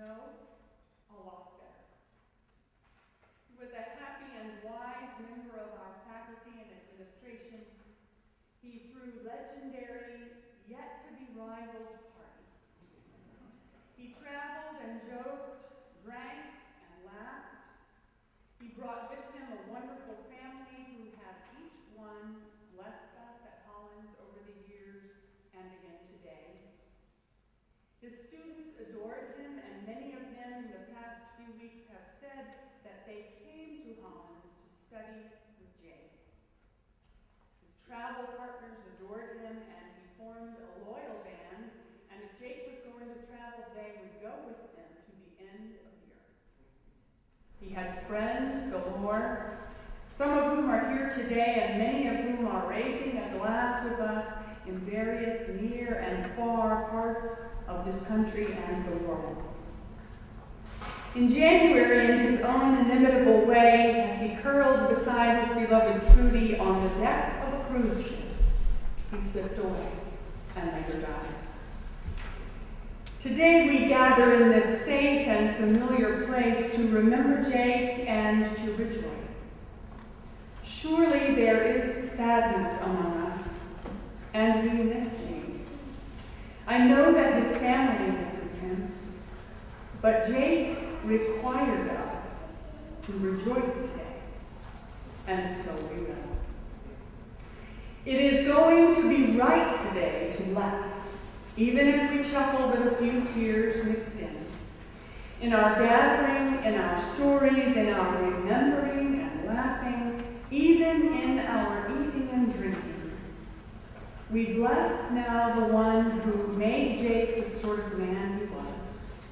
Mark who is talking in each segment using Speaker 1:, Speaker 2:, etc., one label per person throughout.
Speaker 1: No, a lot better. He was a happy and wise member of our faculty and administration. He threw legendary, yet to be rivaled parties. He traveled and joked, drank and laughed. He brought with him a wonderful family who have each one blessed us at Hollins over the years and again today. His students adored him, and many of them in the past few weeks have said that they came to Hollins to study with Jake. His travel partners adored him, and he formed a loyal band, and if Jake was going to travel, they would go with him to the end of the earth. He had friends galore, some of whom are here today, and many of whom are raising a glass with us in various near and far parts of this country and the world. In January, in his own inimitable way, as he curled beside his beloved Trudy on the deck of a cruise ship, he slipped away and later died. Today we gather in this safe and familiar place to remember Jake and to rejoice. Surely there is sadness among us, and we miss Jake. I know that his family misses him, but Jake required us to rejoice today, and so we will. It is going to be right today to laugh, even if we chuckle with a few tears mixed in our gathering, in our stories, in our remembering and laughing, even in our eating and drinking. We bless now the one who made Jake the sort of man he was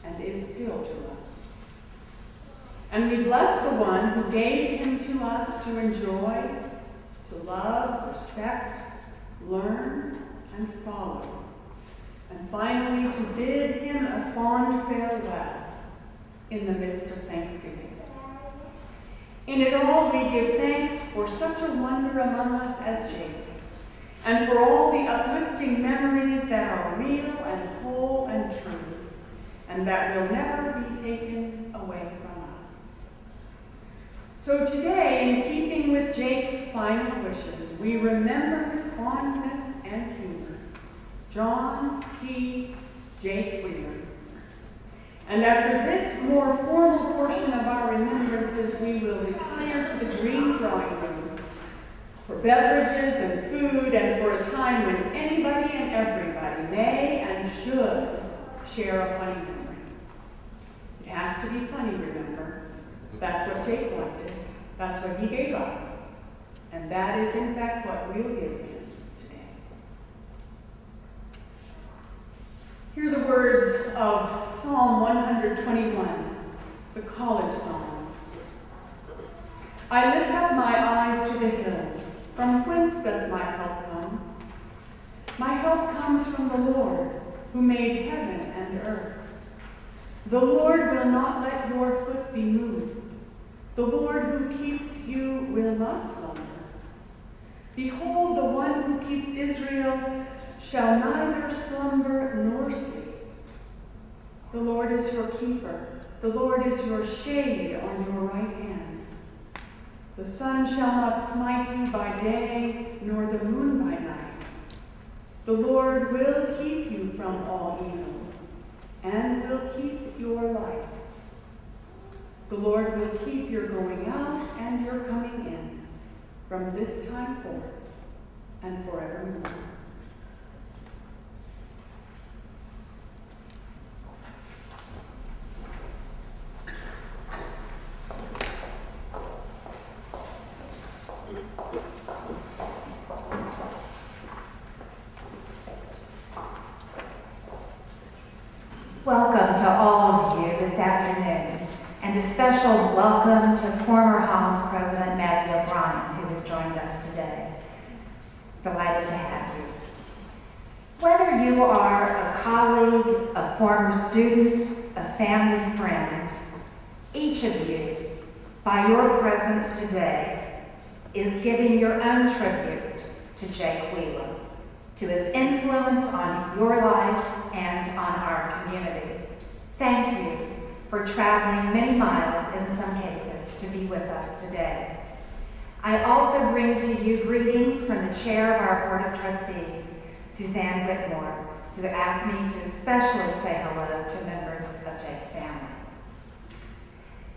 Speaker 1: and is still to us. And we bless the one who gave him to us to enjoy, to love, respect, learn, and follow. And finally, to bid him a fond farewell in the midst of Thanksgiving. In it all, we give thanks for such a wonder among us as Jake, and for all the uplifting memories that are real and whole and true, and that will never be taken away from us. So today, in keeping with Jake's final wishes, we remember with fondness and humor John P. Jake Wheeler. And after this more formal portion of our remembrances, we will retire to the green drawing room for beverages and food, and for a time when anybody and everybody may and should share a funny memory. It has to be funny, remember. That's what Jake wanted. That's what he gave us. And that is, in fact, what we'll give him today. Hear the words of Psalm 121, the college song. I lift up my eyes to the hills. From whence does my help come? My help comes from the Lord, who made heaven and earth. The Lord will not let your foot be moved. The Lord who keeps you will not slumber. Behold, the one who keeps Israel shall neither slumber nor sleep. The Lord is your keeper. The Lord is your shade on your right hand. The sun shall not smite you by day, nor the moon by night. The Lord will keep you from all evil, and will keep your life. The Lord will keep your going out and your coming in, from this time forth and forevermore.
Speaker 2: Welcome to all of you this afternoon, and a special welcome to former Hollins President Maggie O'Brien, who has joined us today. Delighted to have you. Whether you are a colleague, a former student, a family friend, each of you, by your presence today, is giving your own tribute to Jake Wheeler, to his influence on your life and on our community. Thank you traveling many miles in some cases to be with us today. I also bring to you greetings from the chair of our Board of Trustees, Suzanne Whitmore, who asked me to especially say hello to members of Jake's family.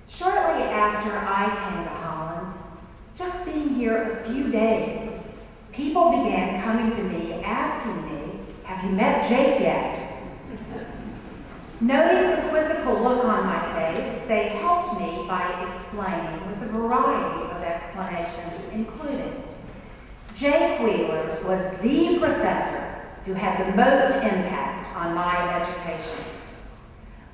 Speaker 2: Shortly after I came to Hollins, just being here a few days, people began coming to me asking me, "Have you met Jake yet?" Noting the quizzical look on my face, they helped me by explaining with a variety of explanations, including Jake Wheeler was the professor who had the most impact on my education.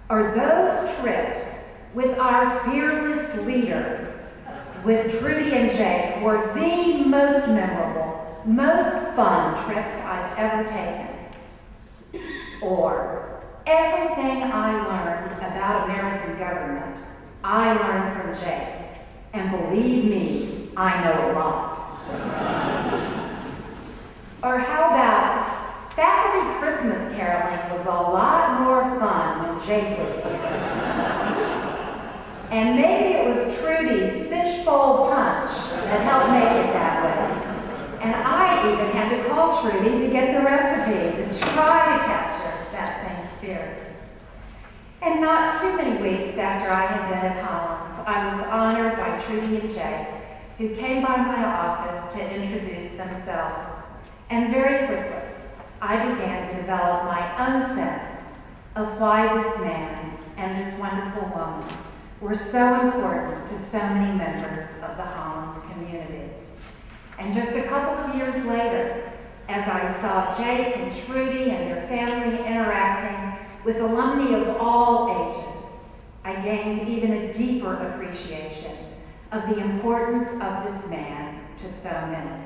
Speaker 2: Or those trips with our fearless leader, with Trudy and Jake, were the most memorable, most fun trips I've ever taken. Or everything I learned about American government, I learned from Jake. And believe me, I know a lot. Or how about faculty Christmas caroling was a lot more fun when Jake was here. And maybe it was Trudy's fishbowl punch that helped make it that way. And I even had to call Trudy to get the recipe to try to capture that same spirit. And not too many weeks after I had been at Hollins, I was honored by Trudy and Jake, who came by my office to introduce themselves. And very quickly, I began to develop my own sense of why this man and this wonderful woman were so important to so many members of the Hollins community. And just a couple of years later, as I saw Jake and Trudy and their family interacting with alumni of all ages, I gained even a deeper appreciation of the importance of this man to so many.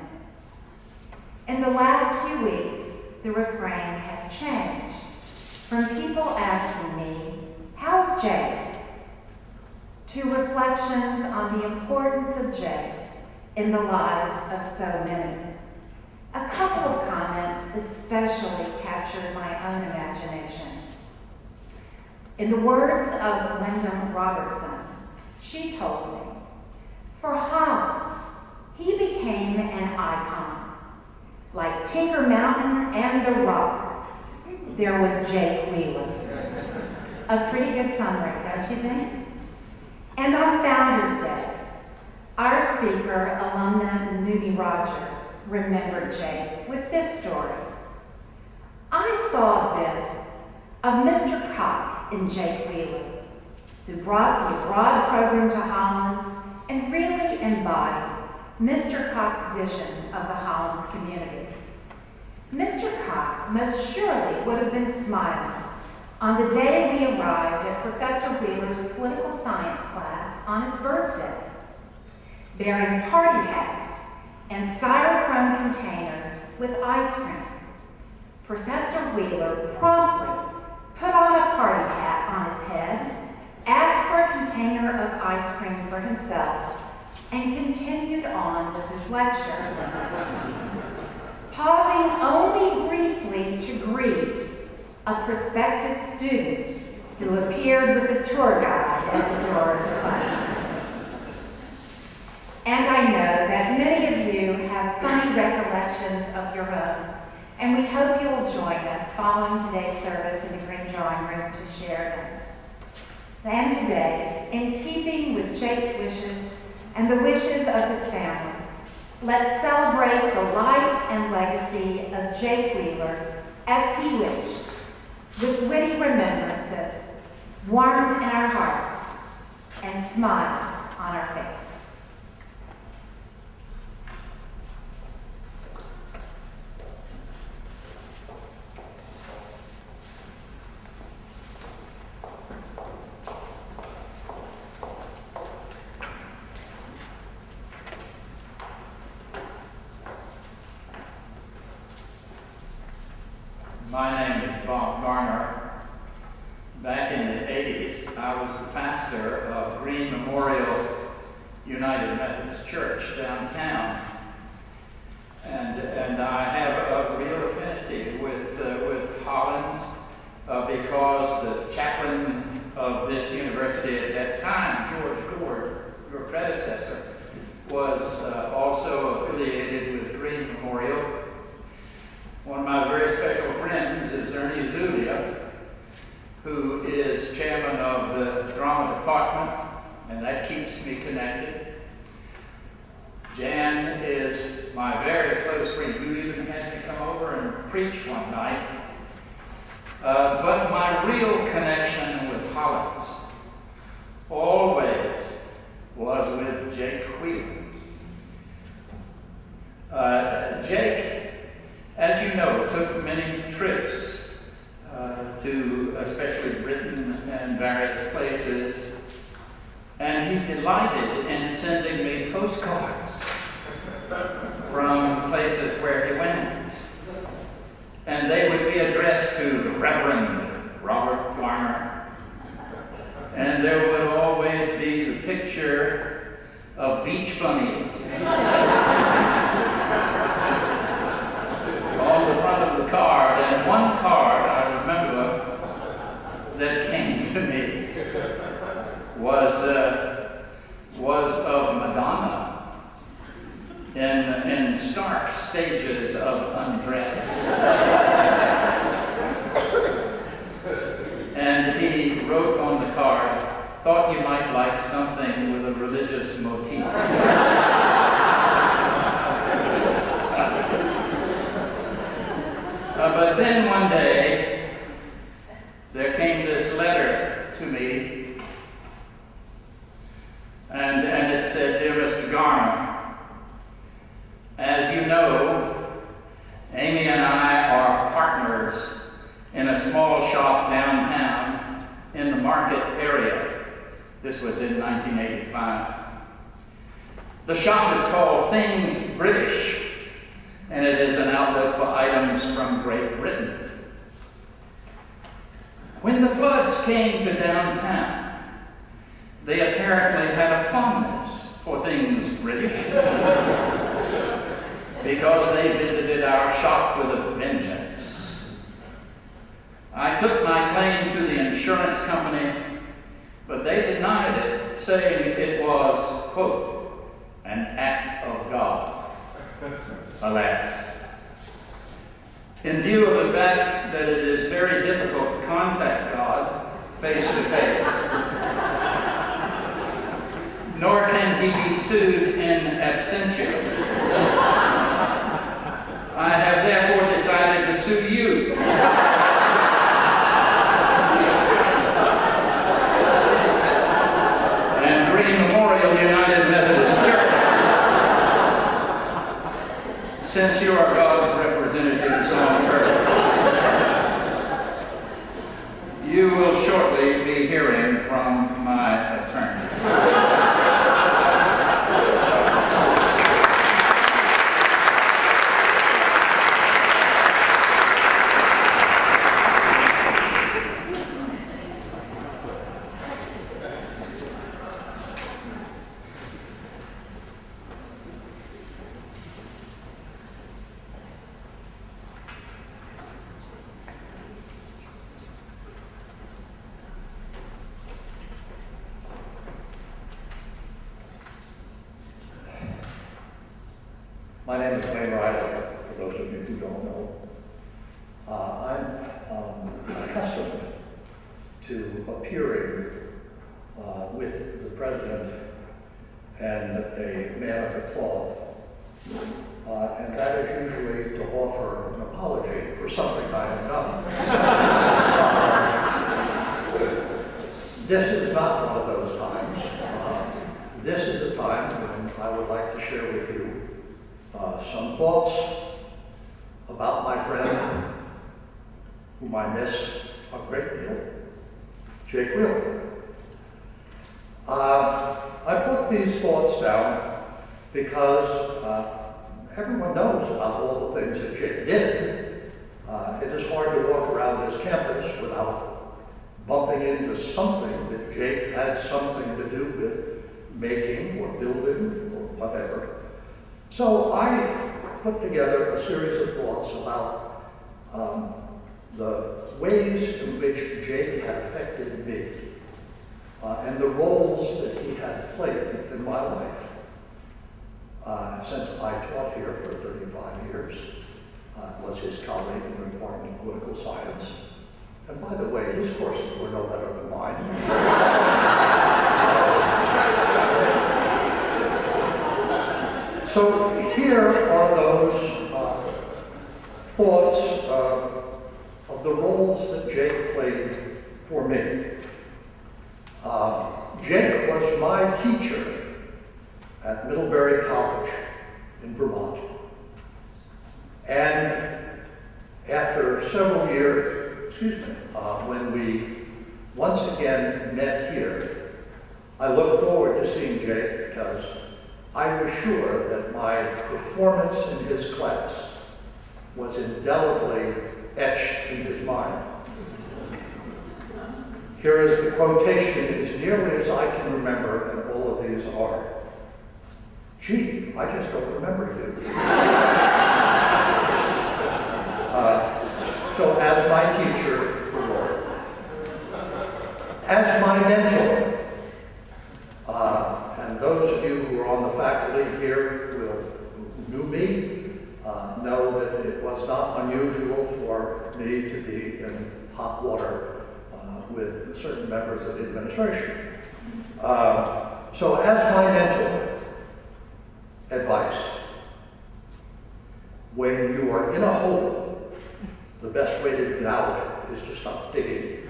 Speaker 2: In the last few weeks, the refrain has changed from people asking me, "How's Jake?" to reflections on the importance of Jake in the lives of so many. A couple of comments especially captured my own imagination. In the words of Wyndham Robertson, she told me, "For Hollins, he became an icon. Like Tinker Mountain and the Rock, there was Jake Wheeler." A pretty good summary, don't you think? And on Founders Day, our speaker, alumna Nudie Rogers, remembered Jake with this story. "I saw a bit of Mr. Cock in Jake Wheeler, who brought the broad program to Hollins and really embodied Mr. Cock's vision of the Hollins community. Mr. Cock most surely would have been smiling on the day we arrived at Professor Wheeler's political science class on his birthday, bearing party hats and styrofoam containers with ice cream. Professor Wheeler promptly put on a party hat on his head, asked for a container of ice cream for himself, and continued on with his lecture, pausing only briefly to greet a prospective student who appeared with a tour guide at the door of the classroom." And I know that many of you have funny recollections of your own, and we hope you will join us following today's service in the Green Drawing Room to share them. And today, in keeping with Jake's wishes and the wishes of his family, let's celebrate the life and legacy of Jake Wheeler as he wished, with witty remembrances, warmth in our hearts, and smiles on our faces.
Speaker 3: My name is Bob Garner. Back in the 80s, I was the pastor of Green Memorial United Methodist Church downtown. And I have a real affinity with Hollins because the chaplain of this university at that time, George Gord, your predecessor, was also affiliated with Green Memorial. One of my very special friends is Ernie Zulia, who is chairman of the drama department, and that keeps me connected. Jan is my very close friend. You even had me come over and preach one night. But my real connection with Hollins always was with Jake Wheeler. Jake, as you know, took many trips to especially Britain and various places, and he delighted in sending me postcards from places where he went. And they would be addressed to the Reverend Robert Garner. And there would always be the picture of beach bunnies on the front of the card. And one card, I remember, that came to me was of Madonna in stark stages of undress. And he wrote on the card, "Thought you might like something with a religious motif." But then one day, there came this letter to me, and it said, "Dear Mr. Garner, as you know, Amy and I are partners in a small shop downtown in the Market area." This was in 1985. The shop is called Things British, and it is an outlet for items from Great Britain. When the floods came to downtown, they apparently had a fondness for things British because they visited our shop with a vengeance. I took my claim to the insurance company, but they denied it, saying it was, quote, "an act of God." Alas. In view of the fact that it is very difficult to contact God face to face, nor can he be sued in absentia, I have therefore decided to sue you. And Green Memorial United Methodist Church, since you are God's representatives on earth. You will shortly be hearing from my attorney.
Speaker 4: My name is Wayne Riley, for those of you who don't know. I'm accustomed to appearing with the president and a man of the cloth, and that is usually to offer an apology for something I have done. This is not one of those times. This is a time when I would like to share with you some thoughts about my friend, whom I miss a great deal, Jake Wheeler. I put these thoughts down because everyone knows about all the things that Jake did. It is hard to walk around this campus without bumping into something that Jake had something to do with making or building or whatever. So I put together a series of thoughts about the ways in which Jake had affected me. and the roles that he had played in my life. Since I taught here for 35 years, was his colleague in the Department of Political Science. And by the way, his courses were no better than mine. So here are those thoughts of the roles that Jake played for me. Jake was my teacher at Middlebury College in Vermont. And after several years, when we once again met here, I look forward to seeing Jake because I was sure that my performance in his class was indelibly etched in his mind. Here is the quotation as nearly as I can remember, and all of these are, "Gee, I just don't remember you." So as my teacher, the Lord, as my mentor, and those of you who are on the faculty here who knew me know that it was not unusual for me to be in hot water with certain members of the administration. So as my mentor, advice, when you are in a hole, the best way to get out is to stop digging.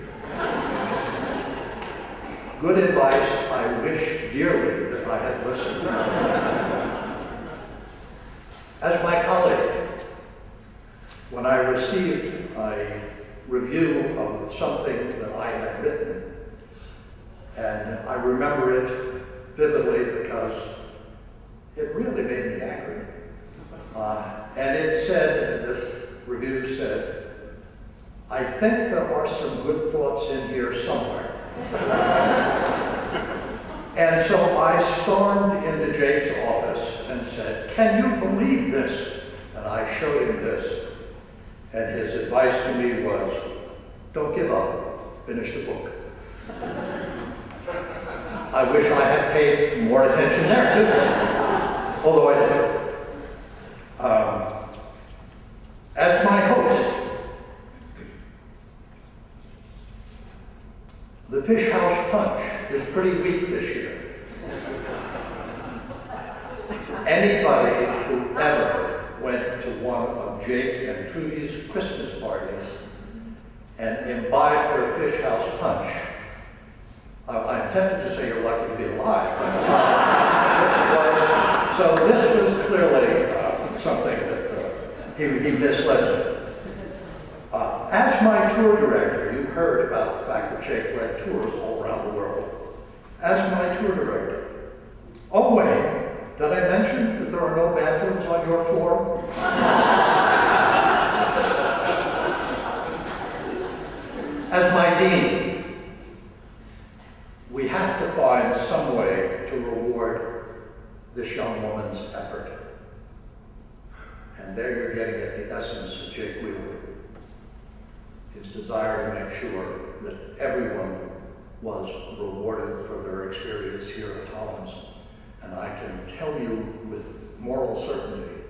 Speaker 4: Good advice I wish dearly that I had listened. As my colleague, when I received a review of something that I had written, and I remember it vividly because it really made me angry. And it said, this review said, "I think there are some good thoughts in here somewhere." And so I stormed into Jake's office and said, "Can you believe this?" And I showed him this. And his advice to me was, "Don't give up, finish the book." I wish I had paid more attention there too, although I did. As my host, the Fish House Punch is pretty weak this year. Anybody who ever went to one of Jake and Trudy's Christmas parties and imbibed their Fish House Punch, I'm tempted to say you're lucky to be alive. So this was clearly something that he misled me. As my tour director, you heard about the fact that Jake led tours all around the world. As my tour director, oh wait, did I mention that there are no bathrooms on your floor? As my dean, we have to find some way to reward this young woman's effort. And there you're getting at the essence of Jake Wheeler, his desire to make sure that everyone was rewarded for their experience here at Hollins. And I can tell you with moral certainty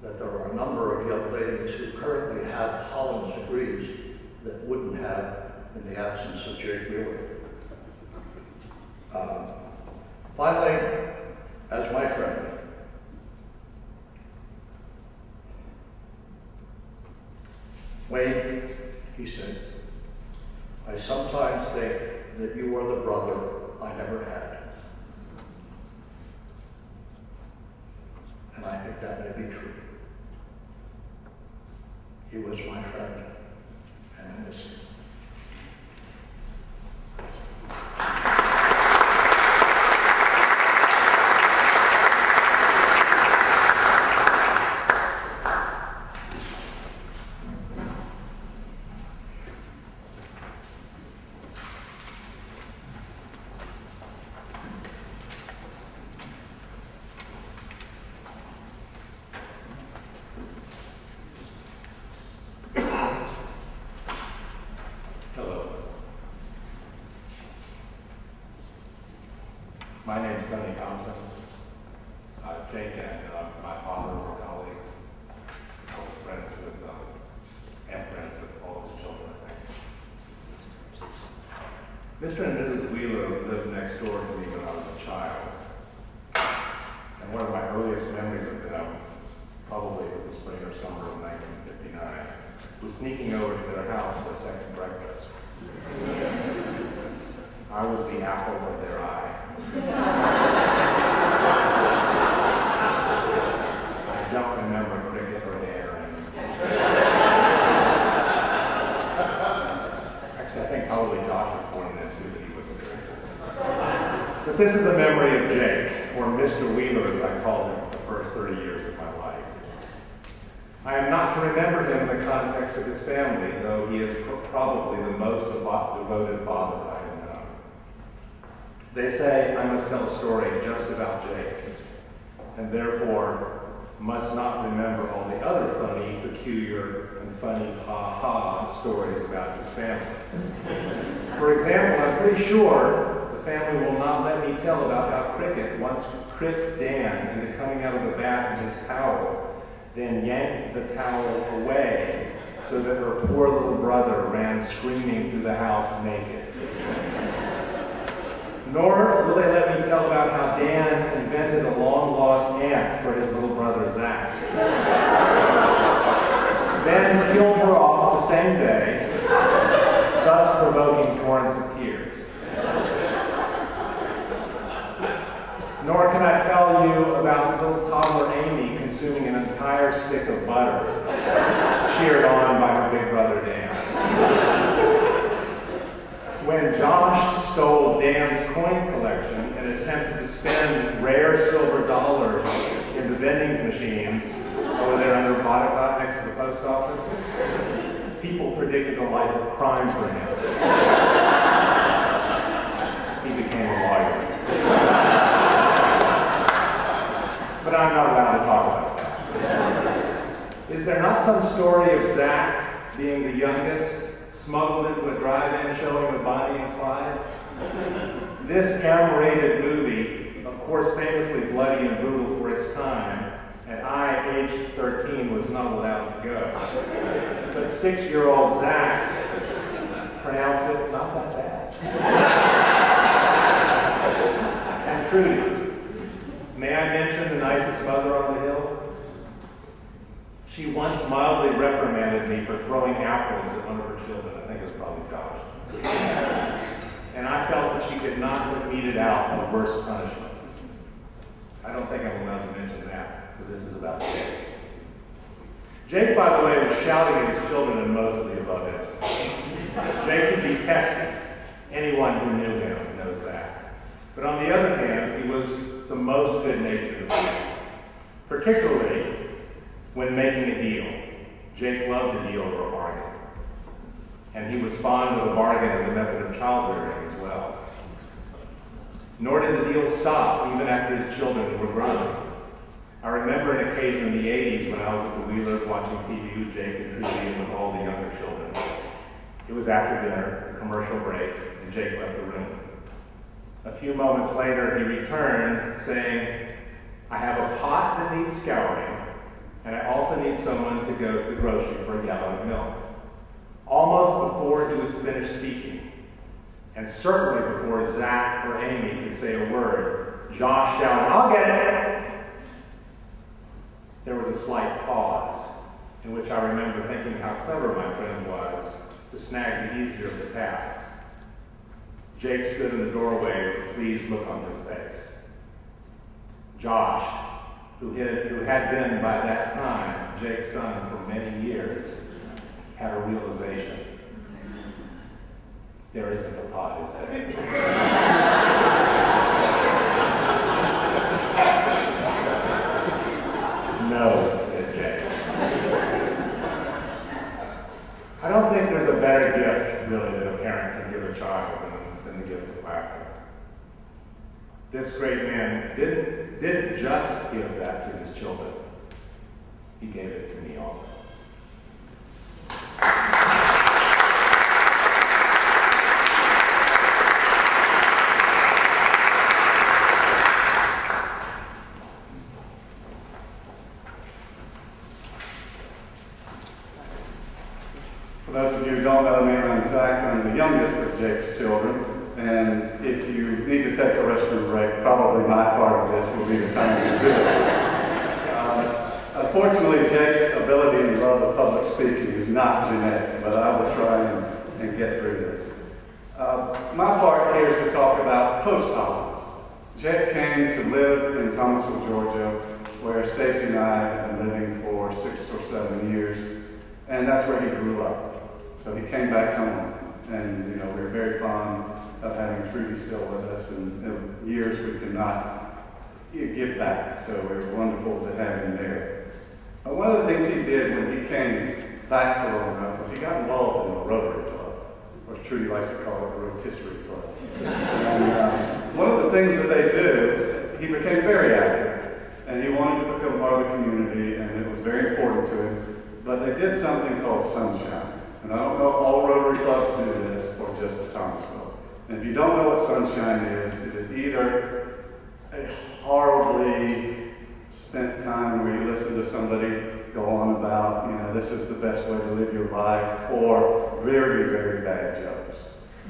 Speaker 4: that there are a number of young ladies who currently have Hollins degrees that wouldn't have in the absence of Jake Wheeler. Finally, as my friend, Wayne, he said, "I sometimes think that you are the brother I never had." And I think that may be true. He was my friend, and I miss him.
Speaker 5: My name's Tony Thompson. Jake and my father were colleagues. I was friends with all his children, I think. Mr. and Mrs. Wheeler lived next door to me when I was a child. And one of my earliest memories of them, probably it was the spring or summer of 1959, was sneaking over to their house for a second breakfast. I was the apple of their eye. I don't remember cricket or daring. Actually, I think probably Josh was born then too, but he wasn't very good. But this is a memory of Jake, or Mr. Wheeler as I called him the first 30 years of my life. I am not to remember him in the context of his family, though he is probably the most devoted father I have known. They say I must tell a story just about Jake, and therefore must not remember all the other funny, peculiar, and funny ha-ha stories about his family. For example, I'm pretty sure the family will not let me tell about how Cricket once tricked Dan into coming out of the bath in his towel, then yanked the towel away so that her poor little brother ran screaming through the house naked. Nor will they let me tell about how Dan invented a long-lost aunt for his little brother Zach. Then killed her off the same day, thus provoking torrents of tears. Nor can I tell you about little toddler Amy consuming an entire stick of butter, cheered on by her big brother Dan. When Josh stole Dan's coin collection and attempted to spend rare silver dollars in the vending machines over there under Bodycott next to the post office, people predicted a life of crime for him. He became a lawyer. But I'm not allowed to talk about that. Is there not some story of Zach being the youngest, smuggled into a drive-in showing of Bonnie and Clyde? This M-rated movie, of course famously bloody and brutal for its time, and I, aged 13, was not allowed to go. But 6-year-old Zach pronounced it not that bad. And Trudy, may I mention the nicest mother on the hill? She once mildly reprimanded me for throwing apples at one of her children. I think it was probably Josh. And I felt that she could not have meted out a worse punishment. I don't think I'm allowed to mention that, but this is about Jake. Jake, by the way, was shouting at his children in most of the above instances. Jake could be testing. Anyone who knew him knows that. But on the other hand, he was the most good-natured of them, particularly when making a deal. Jake loved a deal or a bargain. And he was fond of a bargain as a method of child rearing as well. Nor did the deal stop even after his children were grown. I remember an occasion in the 80s when I was at the Wheelers watching TV with Jake and Trudy and with all the younger children. It was after dinner, a commercial break, and Jake left the room. A few moments later, he returned saying, "I have a pot that needs scouring, and I also need someone to go to the grocery for a gallon of milk." Almost before he was finished speaking, and certainly before Zach or Amy could say a word, Josh shouted, "I'll get it!" There was a slight pause, in which I remember thinking how clever my friend was to snag the easier of the tasks. Jake stood in the doorway with a pleased look on his face. Josh, who had been by that time Jake's son for many years, had a realization. There isn't a pot, is there? No, said Jake. I don't think there's a better gift, really, that a parent can give a child than the gift of laughter. This great man didn't just give that to his children. He gave it to me also.
Speaker 6: Jake's children. And if you need to take a restroom break, probably my part of this will be the time to do it. Unfortunately, Jake's ability and love of public speaking is not genetic, but I will try and get through this. My part here is to talk about post-Hollins. Jake came to live in Thomasville, Georgia, where Stacy and I have been living for 6 or 7 years, and that's where he grew up. So he came back home, and we were very fond of having Trudy still with us, and there were years we could not give back, so it was wonderful to have him there. One of the things he did when he came back to Roanoke was he got involved in a Rotary Club, or Trudy likes to call it a rotisserie club. And one of the things that they did, he became very active, and he wanted to become part of the community, and it was very important to him. But they did something called Sunshine. And I don't know if all Rotary Clubs do this, or just Thomasville. And if you don't know what Sunshine is, it is either a horribly spent time where you listen to somebody go on about, this is the best way to live your life, or very, very bad jokes.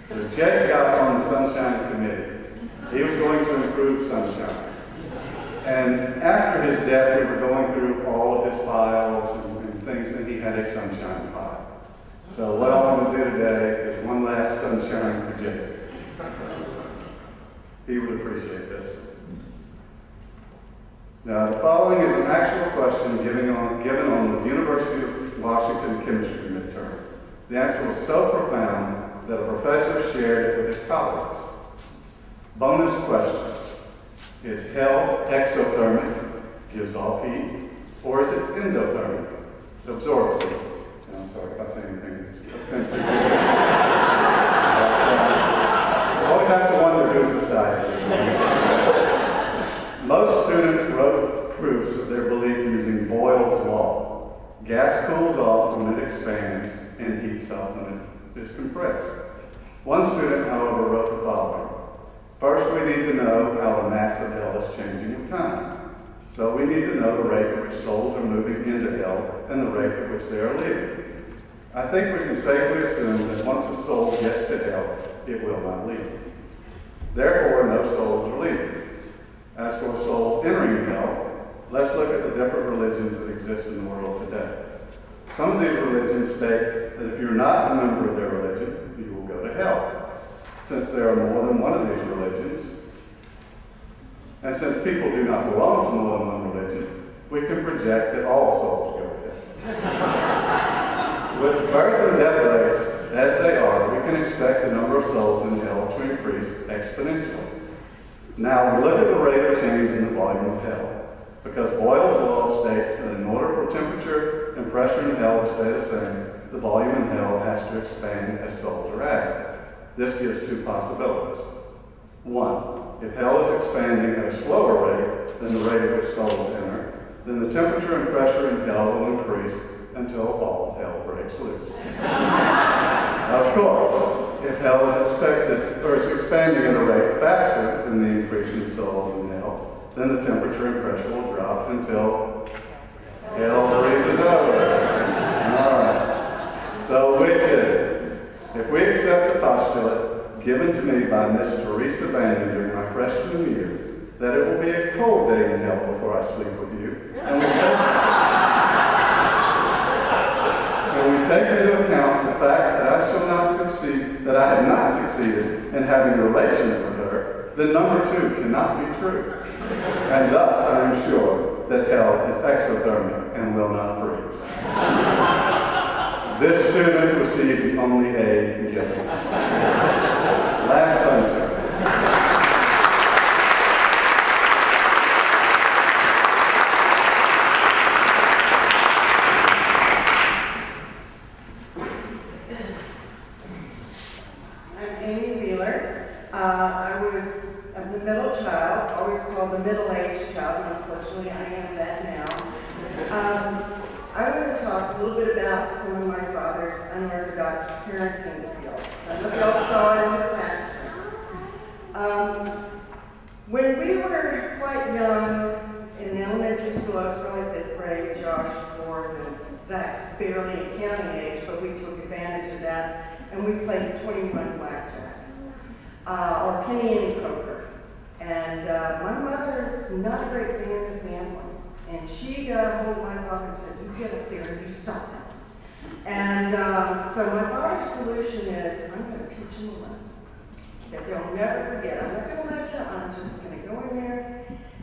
Speaker 6: So Jake got on the Sunshine Committee. He was going to improve Sunshine. And after his death, we were going through all of his files and things, and he had a Sunshine file. So what I want to do today is one last Sunshine for Jake. He would appreciate this. Now, the following is an actual question given on the University of Washington chemistry midterm. The answer was so profound that a professor shared it with his colleagues. Bonus question. Is hell exothermic, gives off heat, or is it endothermic, absorbs heat? And I'm sorry if I say anything that's offensive. You always have to wonder who's beside you. Most students wrote proofs of their belief using Boyle's law. Gas cools off when it expands and heats up when it is compressed. One student, however, wrote the following. First, we need to know how the mass of hell is changing with time. So we need to know the rate at which souls are moving into hell and the rate at which they are leaving. I think we can safely assume that once a soul gets to hell, it will not leave. Therefore, no souls are leaving. As for souls entering hell, let's look at the different religions that exist in the world today. Some of these religions state that if you're not a member of their religion, you will go to hell. Since there are more than one of these religions, and since people do not belong to more than one religion, we can project that all souls go to hell. With birth and death rates as they are, we can expect the number of souls in hell to increase exponentially. Now, we look at the rate of change in the volume of hell, because Boyle's law states that in order for temperature and pressure in hell to stay the same, the volume in hell has to expand as souls are added. This gives two possibilities. One, if hell is expanding at a slower rate than the rate at which souls enter, then the temperature and pressure in hell will increase until all hell breaks loose. Of course, if hell is expanding at a rate faster than the increase in souls in hell, then the temperature and pressure will drop until hell freezes over. All right. So which is it? If we accept the postulate given to me by Miss Teresa Bannon during my freshman year, that it will be a cold day in hell before I sleep with you, and we take into account the fact that I have not succeeded in having relations with her, then number 2 cannot be true. And thus I am sure that hell is exothermic and will not freeze. This student received only A given. Last Sunday.
Speaker 7: The middle-aged child, and unfortunately I am that now. I want to talk a little bit about some of my father's unorthodox parenting skills. I hope you all saw it in the classroom. When we were quite young, in elementary school, I was probably 5th grade, Josh, 4th, and Zach barely at counting age, but we took advantage of that, and we played 21 blackjack. or penny poker. And my mother's not a great fan of gambling. And she got a hold of my father and said, you get up there and you stop it. And so my father's solution is, I'm going to teach them a lesson that they'll never forget. I'm not going to lecture, I'm just going to go in there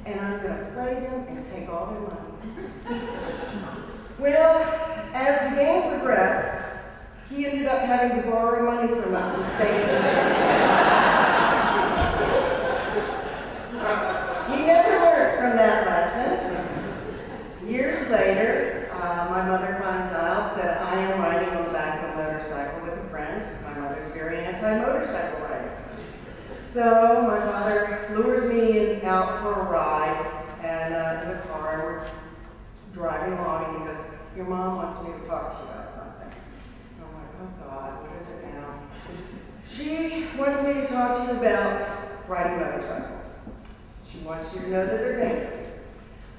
Speaker 7: and I'm going to play them and take all their money. Well, as the game progressed, he ended up having to borrow money from us to stay in the He never learned from that lesson. Years later, my mother finds out that I am riding on the back of a motorcycle with a friend. My mother's very anti-motorcycle rider. So my father lures me out for a ride and in the car, we're driving along, and he goes, your mom wants me to talk to you about something. And I'm like, oh God, what is it now? She wants me to talk to you about riding motorcycles. She wants you to know that they're dangerous.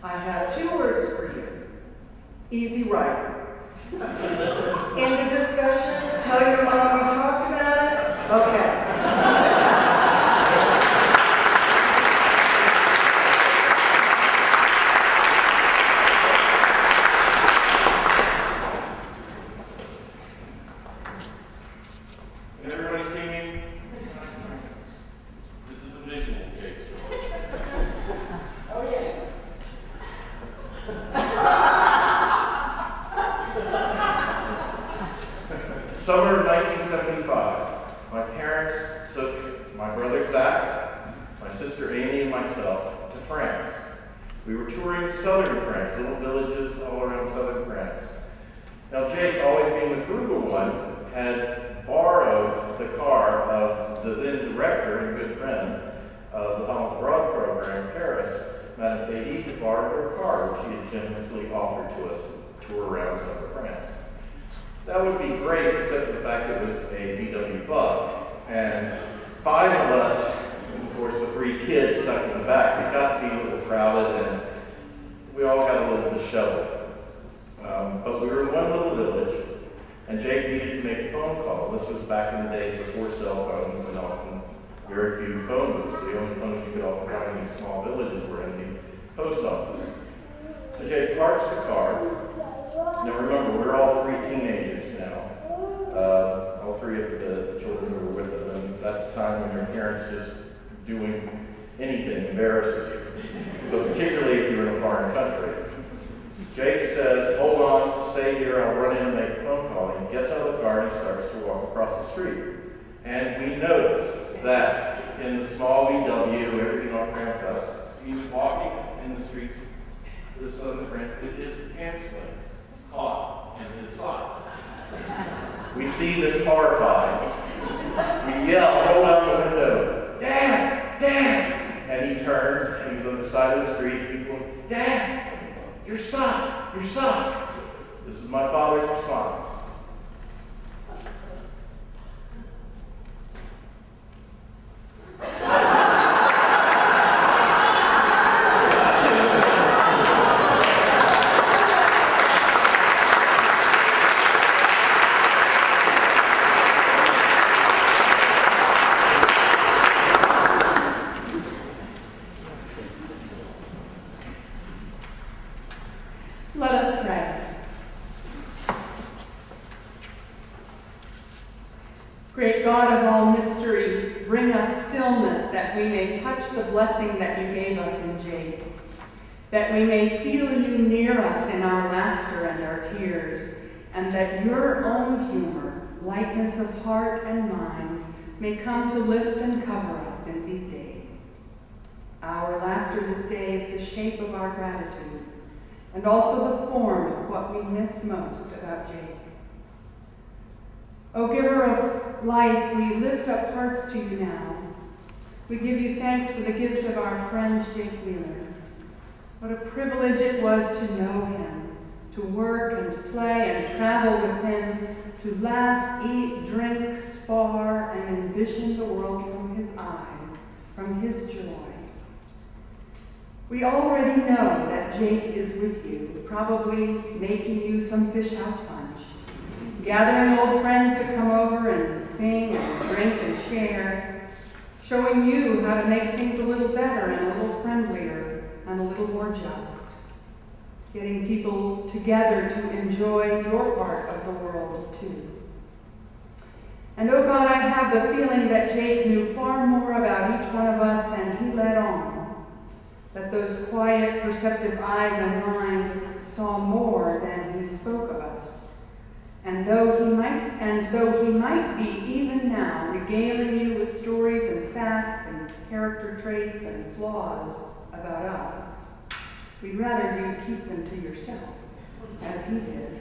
Speaker 7: I have 2 words for you. Easy rider. End of discussion. Tell your mom we talked about it. Okay.
Speaker 5: Can everybody see me? This is a visual, Jake.
Speaker 7: Oh yeah.
Speaker 5: Summer of 1975, my parents took my brother Zach, my sister Amy, and myself to France. We were touring southern France, little villages all around southern France. Now Jake, always being the frugal one, had borrowed the car of the then director and good friend of the Hollins Abroad-London program in Paris, Madame Fahey, had borrowed her car, which she had generously offered to us to tour around southern France. That would be great, except for the fact it was a VW bug. And 5 of us, and of course the 3 kids stuck in the back, it got to be a little crowded and we all got a little disheveled. But we were in one little village and Jake needed to make a phone call. This was back in the days before cell phones and often very few phone booths. The only phones you could often find in these small villages were in the post office. So Jake parks the car. Now remember, we're all 3 teenagers now. All 3 of the children who were with us. And that's the time when your parents just doing anything embarrasses you. But particularly if you're in a foreign country. Jake says, hold on, stay here, I'll run in and make a phone call. And he gets out of the car and he starts to walk across the street. And we notice that in the small VW, everything on campus, he was walking in the streets of the southern France with his pants leg caught in his sock. We see this horrified. We yell, roll down the window, Dad! Dad! And he turns and he's on the side of the street. People, Dad! Your sock! Your sock! This is my father's response.
Speaker 1: Let us pray. Great God of all mystery, bring us stillness that we may touch the blessing that you gave us in Jake, that we may feel you near us in our laughter and our tears, and that your own humor, lightness of heart and mind, may come to lift and cover us in these days. Our laughter this day is the shape of our gratitude, and also the form of what we miss most about Jake. O giver of life, we lift up hearts to you now. We give you thanks for the gift of our friend Jake Wheeler. What a privilege it was to know him, to work and play and travel with him, to laugh, eat, drink, spar, and envision the world from his eyes, from his joy. We already know that Jake is with you, probably making you some fish house punch, gathering old friends to come over and sing and drink and share. showing you how to make things a little better and a little friendlier and a little more just, getting people together to enjoy your part of the world too. And oh God, I have the feeling that Jake knew far more about each one of us than he let on, that those quiet, perceptive eyes and mind saw more than he spoke of us. And though he might be even now regaling you with stories and facts and character traits and flaws about us, we'd rather you keep them to yourself, as he did.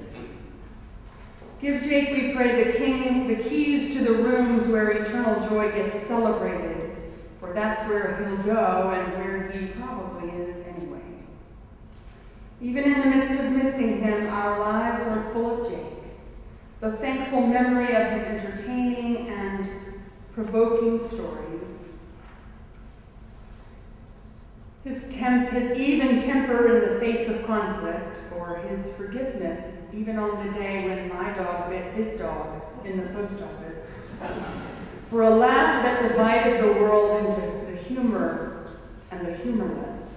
Speaker 1: Give Jake, we pray, the keys to the rooms where eternal joy gets celebrated, for that's where he'll go and where he probably is anyway. Even in the midst of missing him, our lives are full of Jake. The thankful memory of his entertaining and provoking stories, his even temper in the face of conflict, for his forgiveness, even on the day when my dog bit his dog in the post office, for a laugh that divided the world into the humor and the humorless.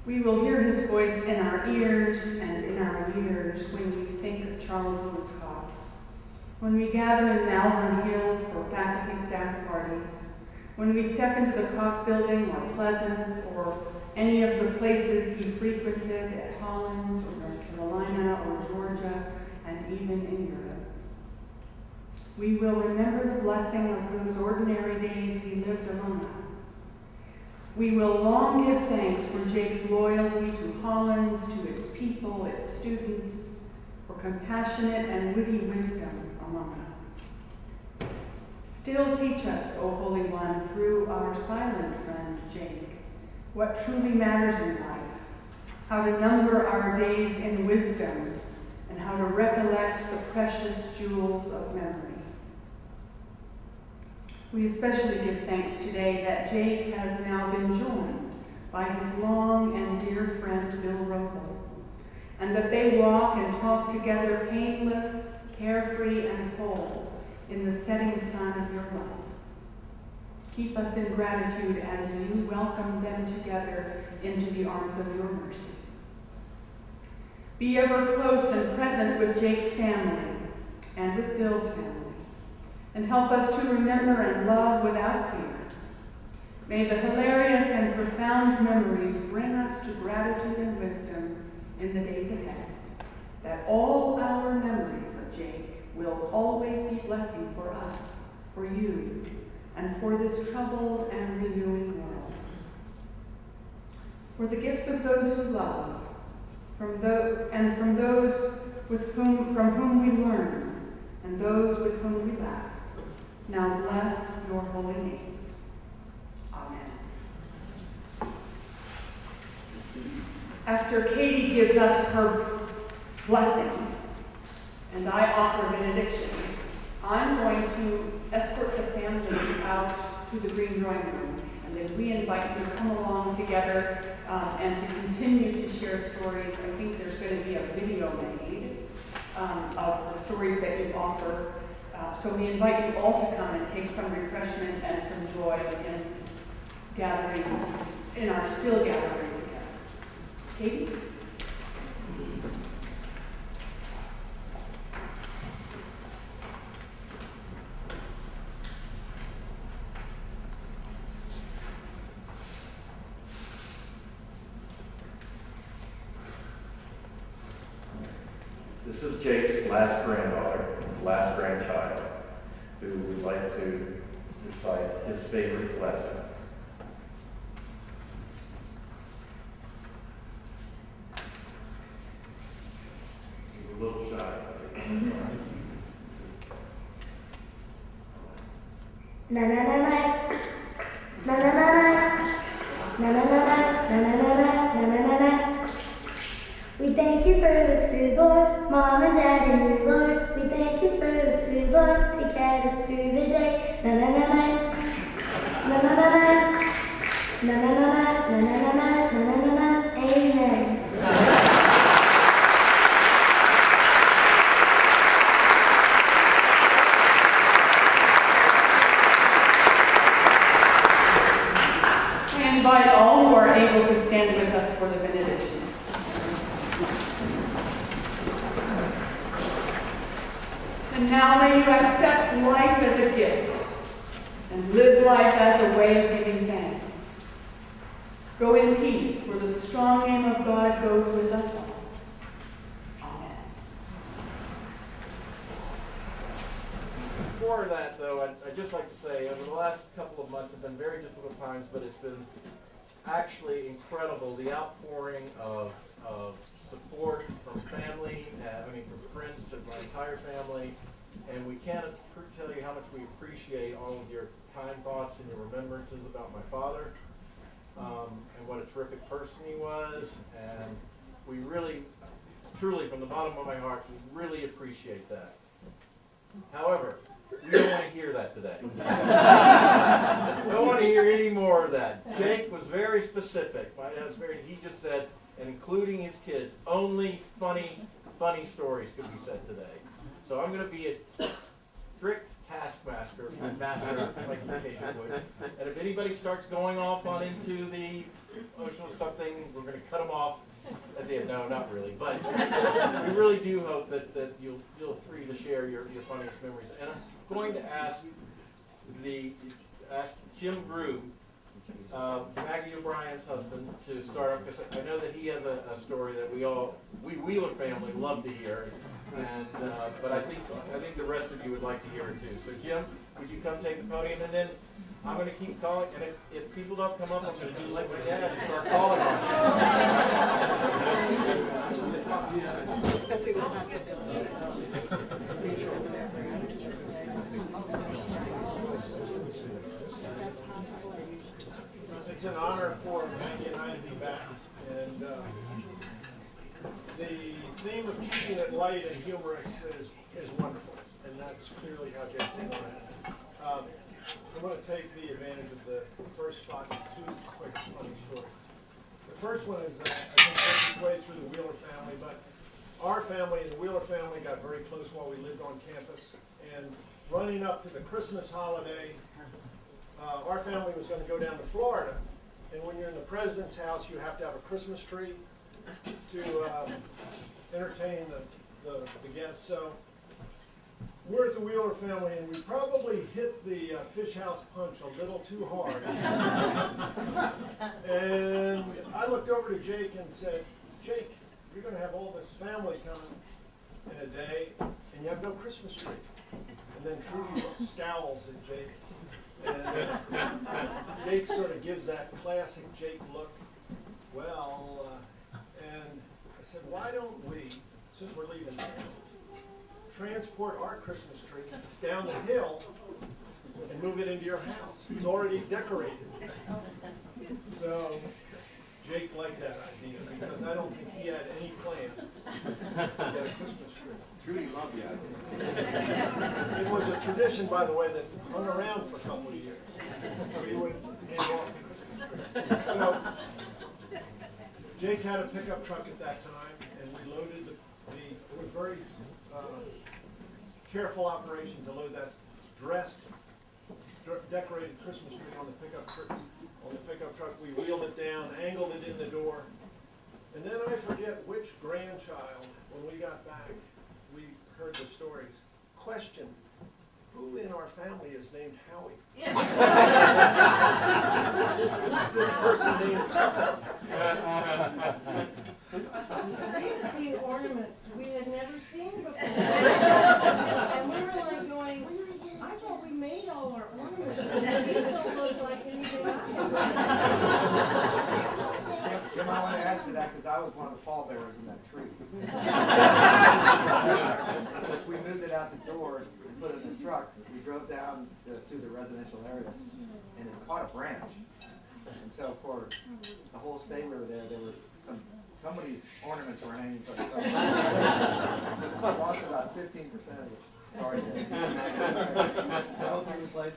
Speaker 1: We will hear his voice in our ears and in our years when we think of Charles Lewis Cobb, when we gather in Malvern Hill for faculty staff parties, when we step into the Koch building or Pleasance or any of the places he frequented at Hollins or North Carolina or Georgia and even in Europe. We will remember the blessing of those ordinary days he lived among us. We will long give thanks for Jake's loyalty to Hollins, to its people, its students, for compassionate and witty wisdom among us. Still teach us, O Holy One, through our silent friend Jake, what truly matters in life, how to number our days in wisdom, and how to recollect the precious jewels of memory. We especially give thanks today that Jake has now been joined by his long and dear friend Bill Roble, and that they walk and talk together painless, carefree, and whole in the setting sun of your love. Keep us in gratitude as you welcome them together into the arms of your mercy. Be ever close and present with Jake's family and with Bill's family, and help us to remember and love without fear. May the hilarious and profound memories bring us to gratitude and wisdom in the days ahead, that all our memories of Jake will always be blessing for us, for you, and for this troubled and renewing world. For the gifts of those who love, from those from whom we learn, and those with whom we laugh. Now bless your holy name. Amen. After Katie gives us her blessing, and I offer benediction, I'm going to escort the family out to the green drawing room, and then we invite you to come along together and to continue to share stories. I think there's going to be a video made of the stories that you offer. So we invite you all to come and take some refreshment and some joy in gathering, in our still gathering together. Katie?
Speaker 6: This is Jake's last granddaughter, last grandchild, who would like to recite his favorite lesson. He's a little shy.
Speaker 8: Na na na na na na na na na na na na na na. We thank you for this food, Lord, Mom and Dad and you, Lord. We thank you for this food, Lord, to get us through the day. Na na na na na na na na na na na na na na na na na. Amen.
Speaker 1: invite all who are able to stand with us for the benediction. And now may you accept life as a gift and live life as a way of giving thanks. Go in peace, for the strong name of God goes with us all. Amen.
Speaker 9: Before that, though, I'd just like to say, over the last couple of months have been very difficult times, but it's been actually incredible, the outpouring of support from family, from friends to my entire family, and we can't tell you how much we appreciate all of your kind thoughts and your remembrances about my father, and what a terrific person he was, and we really, truly, from the bottom of my heart, we really appreciate that. However, we don't want to hear that today. Don't want to hear any more of that. Jake was very specific. He just said, including his kids, only funny stories could be said today. So I'm going to be a strict taskmaster, like the occasion would. And if anybody starts going off on into the ocean or something, we're going to cut them off at the end. No, not really. But we really do hope that you'll feel free to share your funniest memories. And I'm going to ask Jim Grew, Maggie O'Brien's husband, to start off, because I know that he has a story that we Wheeler family love to hear. And but I think the rest of you would like to hear it too. So Jim, would you come take the podium, and then I'm going to keep calling, and if people don't come up, I'm going to do like my dad and start calling on you.
Speaker 7: Especially with possibility.
Speaker 10: It's an honor for Maggie and I to be back, and the theme of keeping it light and humorous is wonderful, and that's clearly how Jason's on it. I'm going to take the advantage of the first spot in two quick funny stories. The first one is, I think, works its way through the Wheeler family, but our family and the Wheeler family got very close while we lived on campus, and running up to the Christmas holiday, our family was going to go down to Florida, and when you're in the president's house, you have to have a Christmas tree to entertain the guests. So we're at the Wheeler family, and we probably hit the fish house punch a little too hard. And I looked over to Jake and said, Jake, you're going to have all this family coming in a day, and you have no Christmas tree. And then Trudy scowls at Jake. And Jake sort of gives that classic Jake look. Well, and I said, why don't we, since we're leaving town, transport our Christmas tree down the hill and move it into your house? It's already decorated. So Jake liked that idea, because I don't think he had any plan to get a Christmas tree.
Speaker 9: Trudy loved you.
Speaker 10: It was a tradition, by the way, that hung around for a couple of years. We would hand off the Christmas tree. So Jake had a pickup truck at that time, and we loaded it was very careful operation to load that decorated Christmas tree on the pickup truck. We wheeled it down, angled it in the door, and then I forget which grandchild, when we got back, we heard the stories, questioned, who in our family is named Howie? Who's this person named Tucker?
Speaker 7: We had seen ornaments we had never seen before. And we were like going, I thought we made all our ornaments, and these don't look like anything I had.
Speaker 11: Jim, I want to add to that because I was one of the pallbearers in that tree. Once we moved it out the door and put it in the truck, we drove down to the residential area, and it caught a branch. And so for the whole stay we were there were somebody's ornaments were hanging from the truck. I lost about 15% of it. Sorry, Dave. I hope you replace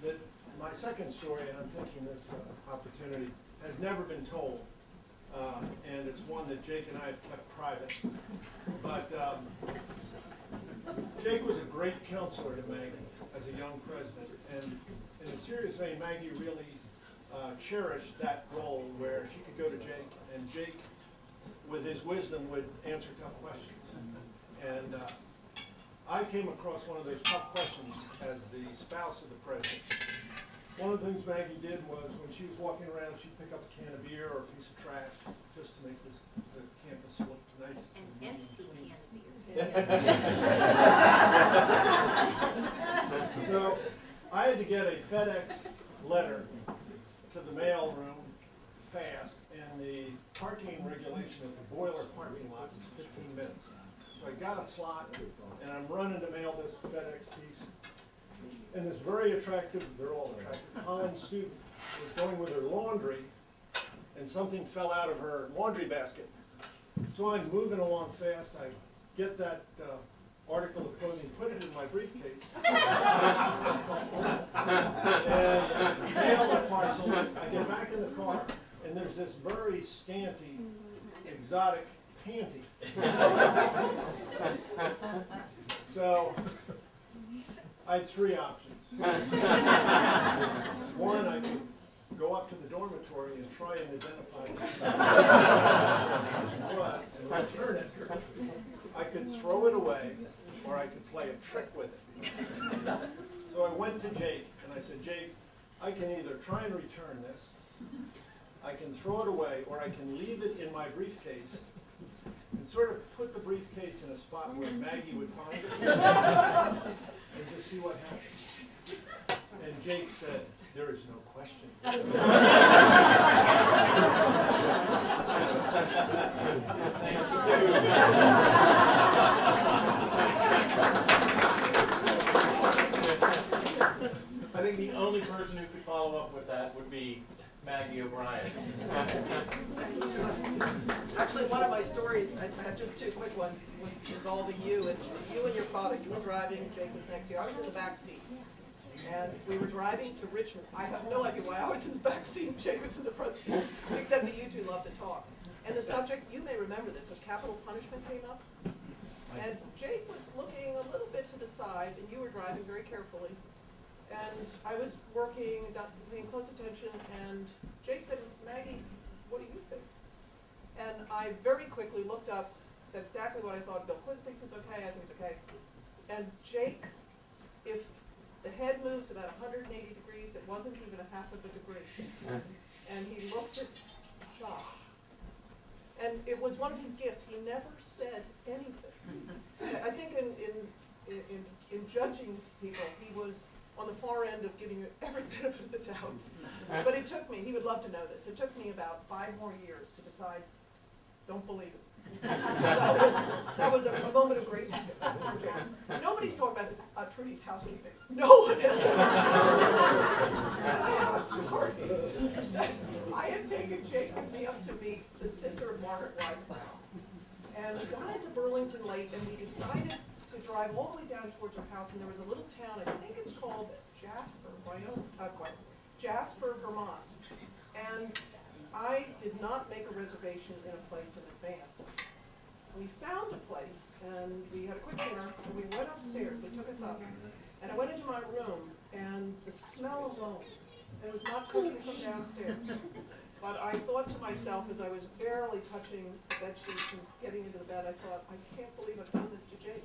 Speaker 11: it.
Speaker 10: My second story, and I'm taking this opportunity, has never been told, and it's one that Jake and I have kept private. But Jake was a great counselor to Maggie as a young president, and in a serious vein, Maggie really cherished that role where she could go to Jake, and Jake, with his wisdom, would answer tough questions. And I came across one of those tough questions as the spouse of the president. One of the things Maggie did was when she was walking around, she'd pick up a can of beer or a piece of trash just to make the campus look nice.
Speaker 12: An empty can of beer.
Speaker 10: So I had to get a FedEx letter to the mail room fast, and the parking regulation at the boiler parking lot was 15 minutes. So I got a slot, and I'm running to mail this FedEx piece. And this very attractive, they're all attractive, Hollins student was going with her laundry, and something fell out of her laundry basket. So I'm moving along fast. I get that article of clothing, put it in my briefcase, and mail the parcel. I get back in the car, and there's this very scanty, exotic panty. So I had three options. One, I could go up to the dormitory and try and identify it. But and return it. I could throw it away, or I could play a trick with it. So I went to Jake, and I said, Jake, I can either try and return this, I can throw it away, or I can leave it in my briefcase and sort of put the briefcase in a spot where Maggie would find it and just see what happens. And Jake said, there is no question.
Speaker 9: I think the only person who could follow up with that would be Maggie O'Brien.
Speaker 13: Actually, one of my stories, I have just two quick ones, was involving you and your father. You were driving, Jake was next to you. I was in the back seat. And we were driving to Richmond. I have no idea why I was in the back seat and Jake was in the front seat, except that you two love to talk. And the subject, you may remember this, of capital punishment came up. And Jake was looking a little bit to the side, and you were driving very carefully. And I was working, not paying close attention, and Jake said, Maggie, what do you think? And I very quickly looked up, said exactly what I thought. Bill Clinton thinks it's okay, I think it's okay. And Jake, if the head moves about 180 degrees, it wasn't even a half of a degree. And he looks at Josh. And it was one of his gifts. He never said anything. I think in judging people, he was on the far end of giving you every benefit of the doubt. But it took me, he would love to know this, it took me about 5 more years to decide, don't believe it. that was a moment of grace. Nobody's talking about Trudy's housekeeping. No one is. I have a story. I had taken Jake with me up to meet the sister of Margaret Wise Brown. And we got into Burlington late, and we decided to drive all the way down towards her house, and there was a little town, I think it's called Jasper, Vermont. And I did not make a reservation in a place in advance. We found a place, and we had a quick dinner, and we went upstairs. They took us up, and I went into my room, and the smell alone, and it was not cooking from downstairs. But I thought to myself, as I was barely touching the bed sheets and getting into the bed, I thought, I can't believe I've done this to Jake.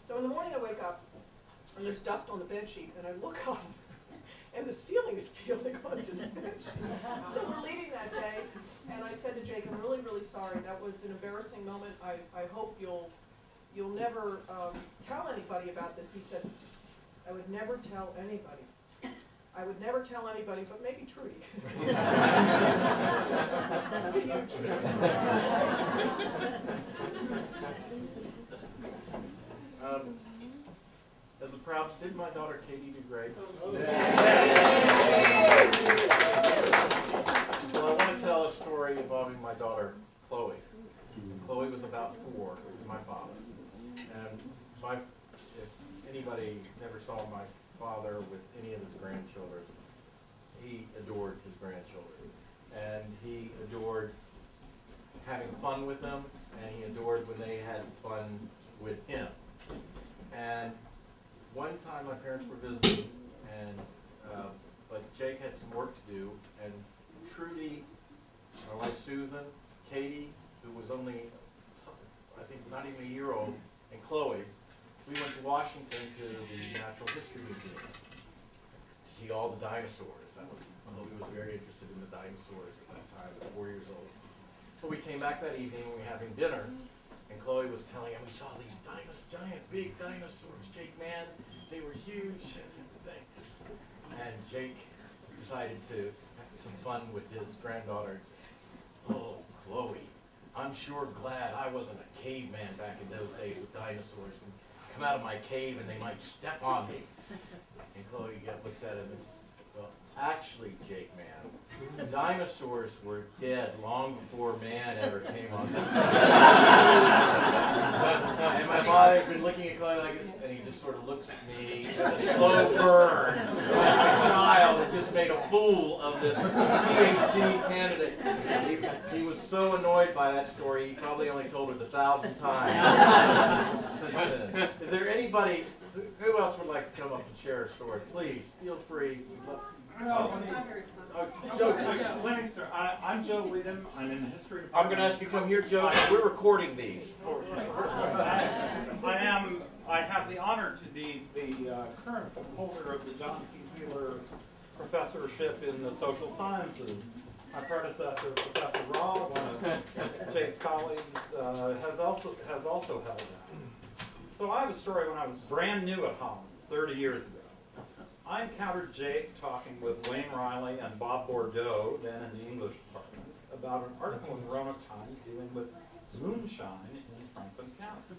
Speaker 13: So in the morning I wake up, and there's dust on the bed sheet, and I look up, and the ceiling is peeling onto the bed sheet. So we're leaving that day, and I said to Jake, I'm really, really sorry. That was an embarrassing moment. I hope you'll never tell anybody about this. He said, I would never tell anybody. I would never tell anybody, but maybe Trudy. To you, Trudy.
Speaker 9: As a proud, did my daughter Katie do great? Well, I want to tell a story involving my daughter Chloe. Chloe was about 4 with my father. And if anybody never saw my father with any of his grandchildren, he adored his grandchildren. And he adored having fun with them, and he adored when they had fun with him. And one time my parents were visiting, and but Jake had some work to do, and Trudy, my wife Susan, Katie, who was only, I think, not even a year old, and Chloe, we went to Washington to the Natural History Museum to see all the dinosaurs. Chloe was very interested in the dinosaurs at that time, at 4 years old. So we came back that evening, we were having dinner, and Chloe was telling him, we saw these giant, big dinosaurs, Jake, man, they were huge and everything. And Jake decided to have some fun with his granddaughter. Oh, Chloe, I'm sure glad I wasn't a caveman back in those days with dinosaurs and come out of my cave and they might step on me. And Chloe looks at him and says, well, actually, Jake, man, dinosaurs were dead long before man ever came on the And my father had been looking at Chloe like this, and he just sort of looks at me with a slow burn, like a child that just made a fool of this PhD candidate. He was so annoyed by that story, he probably only told it 1,000 times since then. Is there anybody, who else would like to come up and share a story? Please, feel free. Joe.
Speaker 14: I'm Joe Weedham. I'm in the history department.
Speaker 9: I'm going to ask you to come here, Joe. We're recording these.
Speaker 14: I have the honor to be the current holder of the John P. Wheeler Professorship in the Social Sciences. My predecessor, Professor Raw, one of Jake's colleagues, has also held that. So I have a story when I was brand new at Hollins 30 years ago. I encountered Jake talking with Wayne Riley and Bob Bordeaux, then in the English department, about an article in the Roanoke Times dealing with moonshine in Franklin County.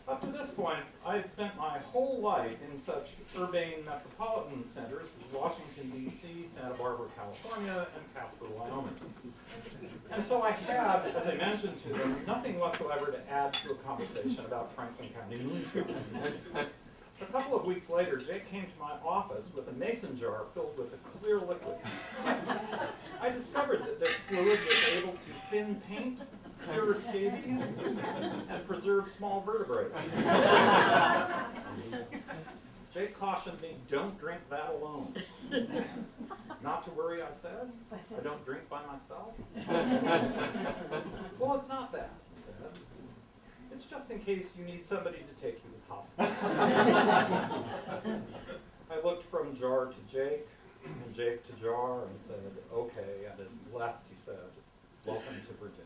Speaker 14: Up to this point, I had spent my whole life in such urbane metropolitan centers as Washington, D.C., Santa Barbara, California, and Casper, Wyoming. And so I had, as I mentioned to them, nothing whatsoever to add to a conversation about Franklin County moonshine. A couple of weeks later, Jake came to my office with a mason jar filled with a clear liquid. I discovered that this fluid was able to thin paint, cure scabies, and preserve small vertebrates. Jake cautioned me, don't drink that alone. Not to worry, I said. I don't drink by myself. Well, it's not that, he said. It's just in case you need somebody to take you to the hospital. I looked from jar to Jake, and Jake to jar, and said, okay. At his left, he said, welcome to Virginia.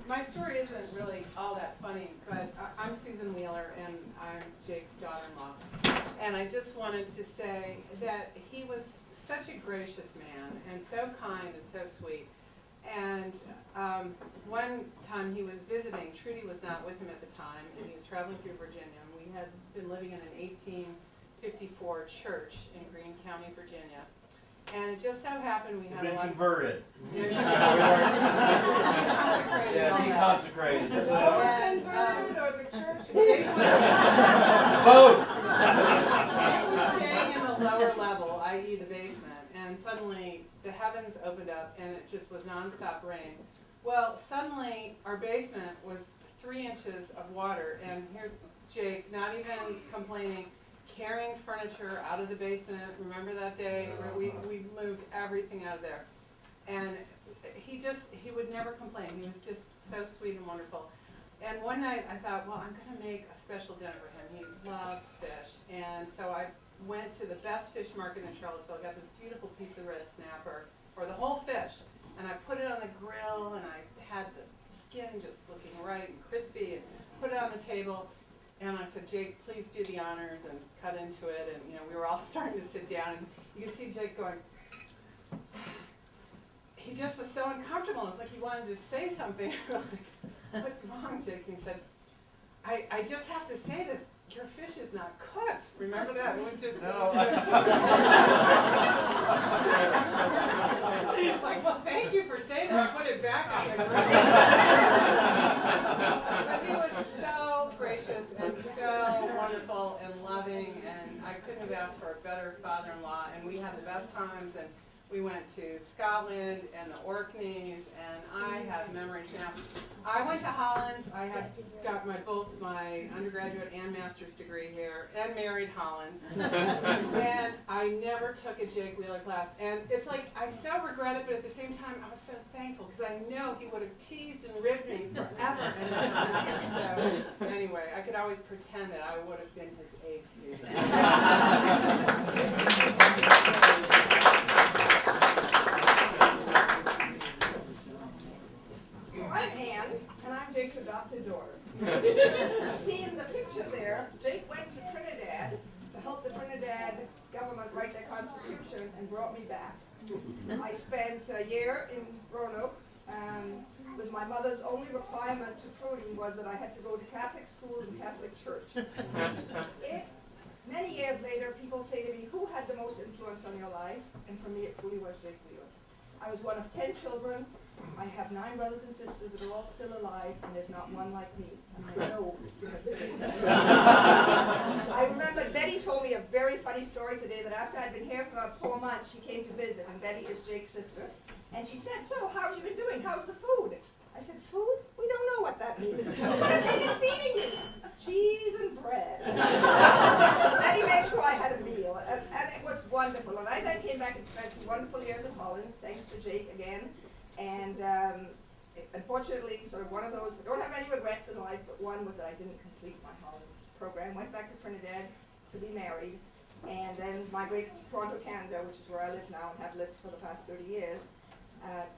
Speaker 13: My story isn't really all that funny, but I'm Susan Wheeler, and I'm Jake's daughter-in-law. And I just wanted to say that he was such a gracious man, and so kind and so sweet. And one time he was visiting, Trudy was not with him at the time, and he was traveling through Virginia. And we had been living in an 1854 church in Greene County, Virginia. And it just so happened we had a lot of...
Speaker 9: converted.
Speaker 13: Deconsecrated.
Speaker 7: Converted or the church?
Speaker 13: Jake
Speaker 9: Both.
Speaker 13: was staying in the lower level, i.e. the basement, and suddenly the heavens opened up and it just was nonstop rain. Well, suddenly our basement was 3 inches of water, and here's Jake, not even complaining, carrying furniture out of the basement. Remember that day where we moved everything out of there? And he would never complain. He was just so sweet and wonderful. And one night I thought, well, I'm going to make a special dinner for him. He loves fish. And so I went to the best fish market in Charlottesville. I got this beautiful piece of red snapper, or the whole fish. And I put it on the grill, and I had the skin just looking right and crispy, and put it on the table. And I said, Jake, please do the honors and cut into it. And we were all starting to sit down, and you could see Jake going. He just was so uncomfortable. It was like he wanted to say something. Like, what's wrong, Jake? And he said, I just have to say this. Your fish is not cooked. Remember that? It was just no. It's like, well, thank you for saying that. Put it back on the grill. But he was so gracious and so wonderful and loving, and I
Speaker 15: couldn't have asked for a better father-in-law, and we had the best times, and we went to Scotland and the Orkneys, and I have memories now. I went to Hollins. I have got both my undergraduate and master's degree here, and married Hollins. And I never took a Jake Wheeler class. And it's like, I so regret it, but at the same time, I was so thankful, because I know he would have teased and ribbed me forever and ever and ever. So anyway, I could always pretend that I would have been his A student.
Speaker 13: I'm Ann, and I'm Jake's adopted daughter. See in the picture there, Jake went to Trinidad to help the Trinidad government write their constitution and brought me back. I spent a year in Roanoke, and with my mother's only requirement to Trudy was that I had to go to Catholic school and Catholic church. Many years later, people say to me, who had the most influence on your life? And for me, it truly was Jake Wheeler. I was one of 10 children. I have 9 brothers and sisters that are all still alive, and there's not one like me. And I know it's because of Jake. I remember Betty told me a very funny story today that after I'd been here for about 4 months, she came to visit, and Betty is Jake's sister. And she said, so, how have you been doing? How's the food? I said, food? We don't know what that means. What have they been feeding you? Cheese and bread. So Betty made sure I had a meal, and it was wonderful. And I then came back and spent 2 wonderful years at Hollins, thanks to Jake again. And unfortunately, sort of one of those, I don't have any regrets in life, but one was that I didn't complete my Hollins program. Went back to Trinidad to be married, and then migrated to Toronto, Canada, which is where I live now and have lived for the past 30 years.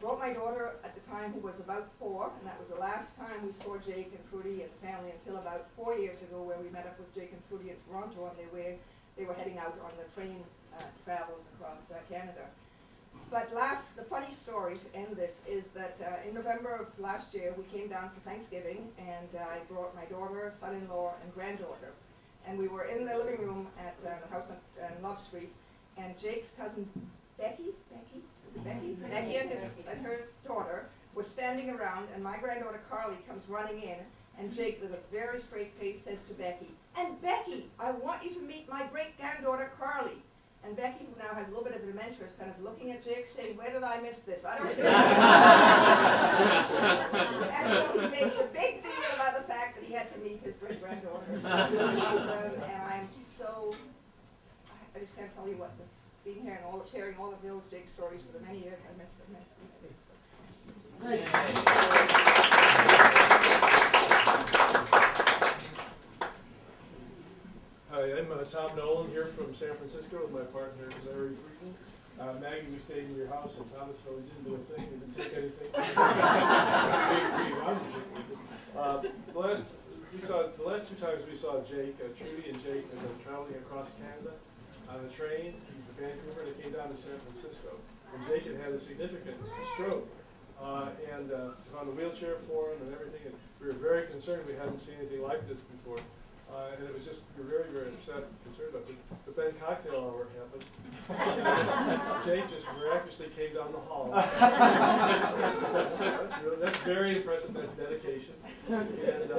Speaker 13: Brought my daughter at the time, who was about 4, and that was the last time we saw Jake and Trudy and the family until about 4 years ago, where we met up with Jake and Trudy in Toronto, and they were heading out on the train travels across Canada. But the funny story to end this is that in November of last year, we came down for Thanksgiving, and I brought my daughter, son-in-law, and granddaughter. And we were in the living room at the house on Love Street, and Jake's cousin Becky and her daughter was standing around, and my granddaughter Carly comes running in, and Jake, with a very straight face, says to Becky, and Becky, I want you to meet my great-granddaughter Carly. And Becky, who now has a little bit of dementia, is kind of looking at Jake saying, where did I miss this? I don't know. And so he makes a big deal about the fact that he had to meet his great-granddaughter. And I'm so, I just can't tell you what this, being here and sharing all of those Jake stories for the many years I missed them.
Speaker 10: Hi, I'm Tom Nolan here from San Francisco with my partner, Larry Friedman. Maggie, we stayed in your house in Thomasville. We didn't do a thing. We didn't take anything. The last 2 times we saw Jake, Trudy and Jake, as they're traveling across Canada on a train from Vancouver. They came down to San Francisco. And Jake had a significant stroke. And on the wheelchair for him and everything. And we were very concerned. We hadn't seen anything like this before. And it was just, we were very, very upset and concerned about it. But then cocktail hour happened. Jake just miraculously came down the hall. That's very impressive, that's dedication. And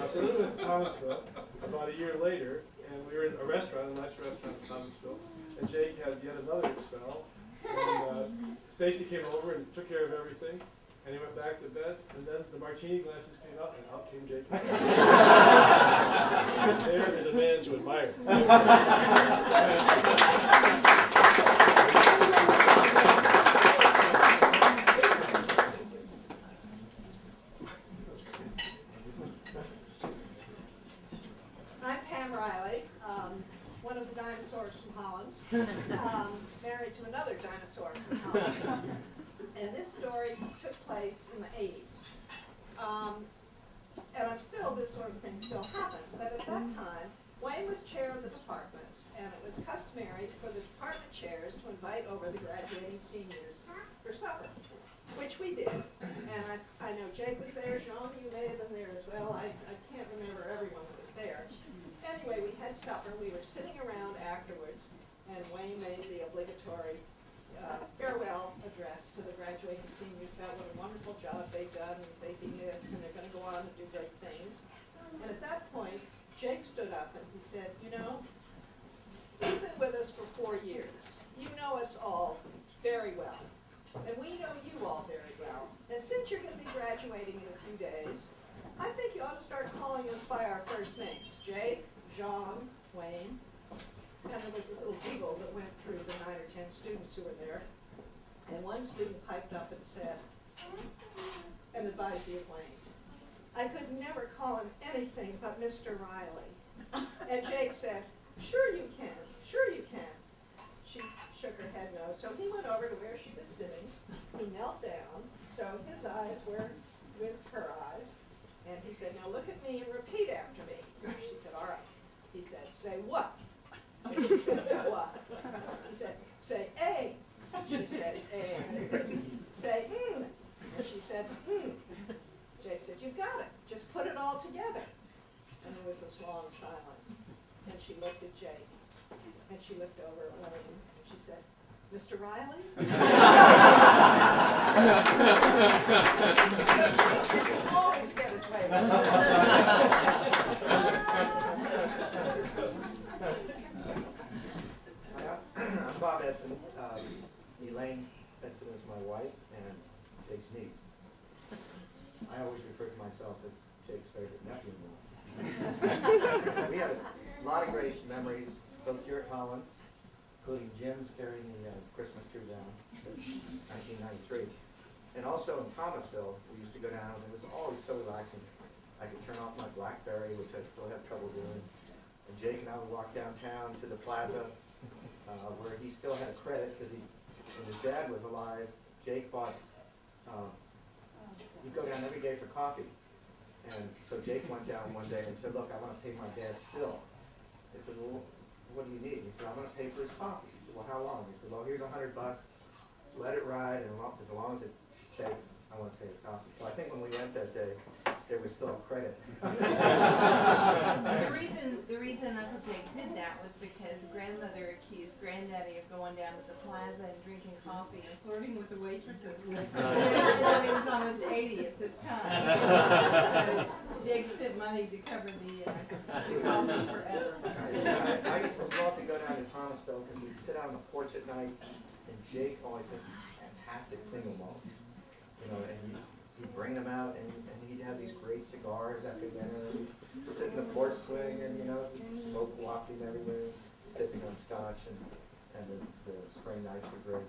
Speaker 10: so then we went to Thomasville about a year later, and we were in a restaurant, a nice restaurant in Thomasville, and Jake had yet another expel. And Stacy came over and took care of everything. And he went back to bed, and then the martini glasses came out, and out came Jake. There is a man to admire.
Speaker 16: I'm Pam Riley, one of the dinosaurs from Hollins, married to another dinosaur from Hollins. And this story took place in the 80s. And this sort of thing still happens. But at that time, Wayne was chair of the department, and it was customary for the department chairs to invite over the graduating seniors for supper, which we did. And I know Jake was there, Jean, you may have been there as well. I can't remember everyone who was there. Anyway, we had supper. We were sitting around afterwards, and Wayne made the obligatory farewell address to the graduating seniors about what a wonderful job they've done, and they've been missed, and they're going to go on and do great things. And at that point, Jake stood up and he said, you know, you've been with us you're going to be graduating in a few days, I think you ought to start calling us by our first names. Jake, John, Wayne. And there was this little giggle that went through the 9 or 10 students who were there. And one student piped up and said, and advised the Waynes, I could never call him anything but Mr. Riley. And Jake said, sure you can, sure you can. She shook her head no, so he went over to where she was sitting. He knelt down, so his eyes were with her eyes. And he said, now look at me and repeat after me. She said, all right. He said, say what? And she said, what? He said, say A. She said, A. Say And she said, Jake said, you got it. Just put it all together. And there was this long silence. And she looked at Jake. And she looked over at Wayne. And she said, Mr. Riley? Always get his way.
Speaker 11: I'm Bob Edson. Elaine Edson is my wife and Jake's niece. I always refer to myself as Jake's favorite nephew-in-law. We had a lot of great memories, both here at Hollins, including Jim's carrying the Christmas tree down in 1993. And also in Thomasville, we used to go down, and it was always so relaxing. I could turn off my BlackBerry, which I still have trouble doing. And Jake and I would walk downtown to the plaza, where he still had a credit, because when his dad was alive, Jake bought, he'd go down every day for coffee. And so Jake went down one day and said, look, I want to pay my dad's bill. They said, well, what do you need? He said, I'm going to pay for his coffee. He said, well, how long? He said, well, here's $100. Let it ride, and as long as it takes, I want to pay his coffee. So I think when we went that day, there was still a credit.
Speaker 17: The reason Uncle Jake did that was because grandmother accused granddaddy of going down to the plaza and drinking coffee and flirting with the waitresses. He was almost 80 at this time. So Jake sent money to cover the coffee forever.
Speaker 11: I used to love to go down to Thomasville because we'd sit out on the porch at night, and Jake always had fantastic single malts. You know, and he'd bring them out, and he'd have these great cigars after dinner. He'd sit in the porch swing, and the smoke wafting everywhere, sipping on scotch, and the spring nights were great.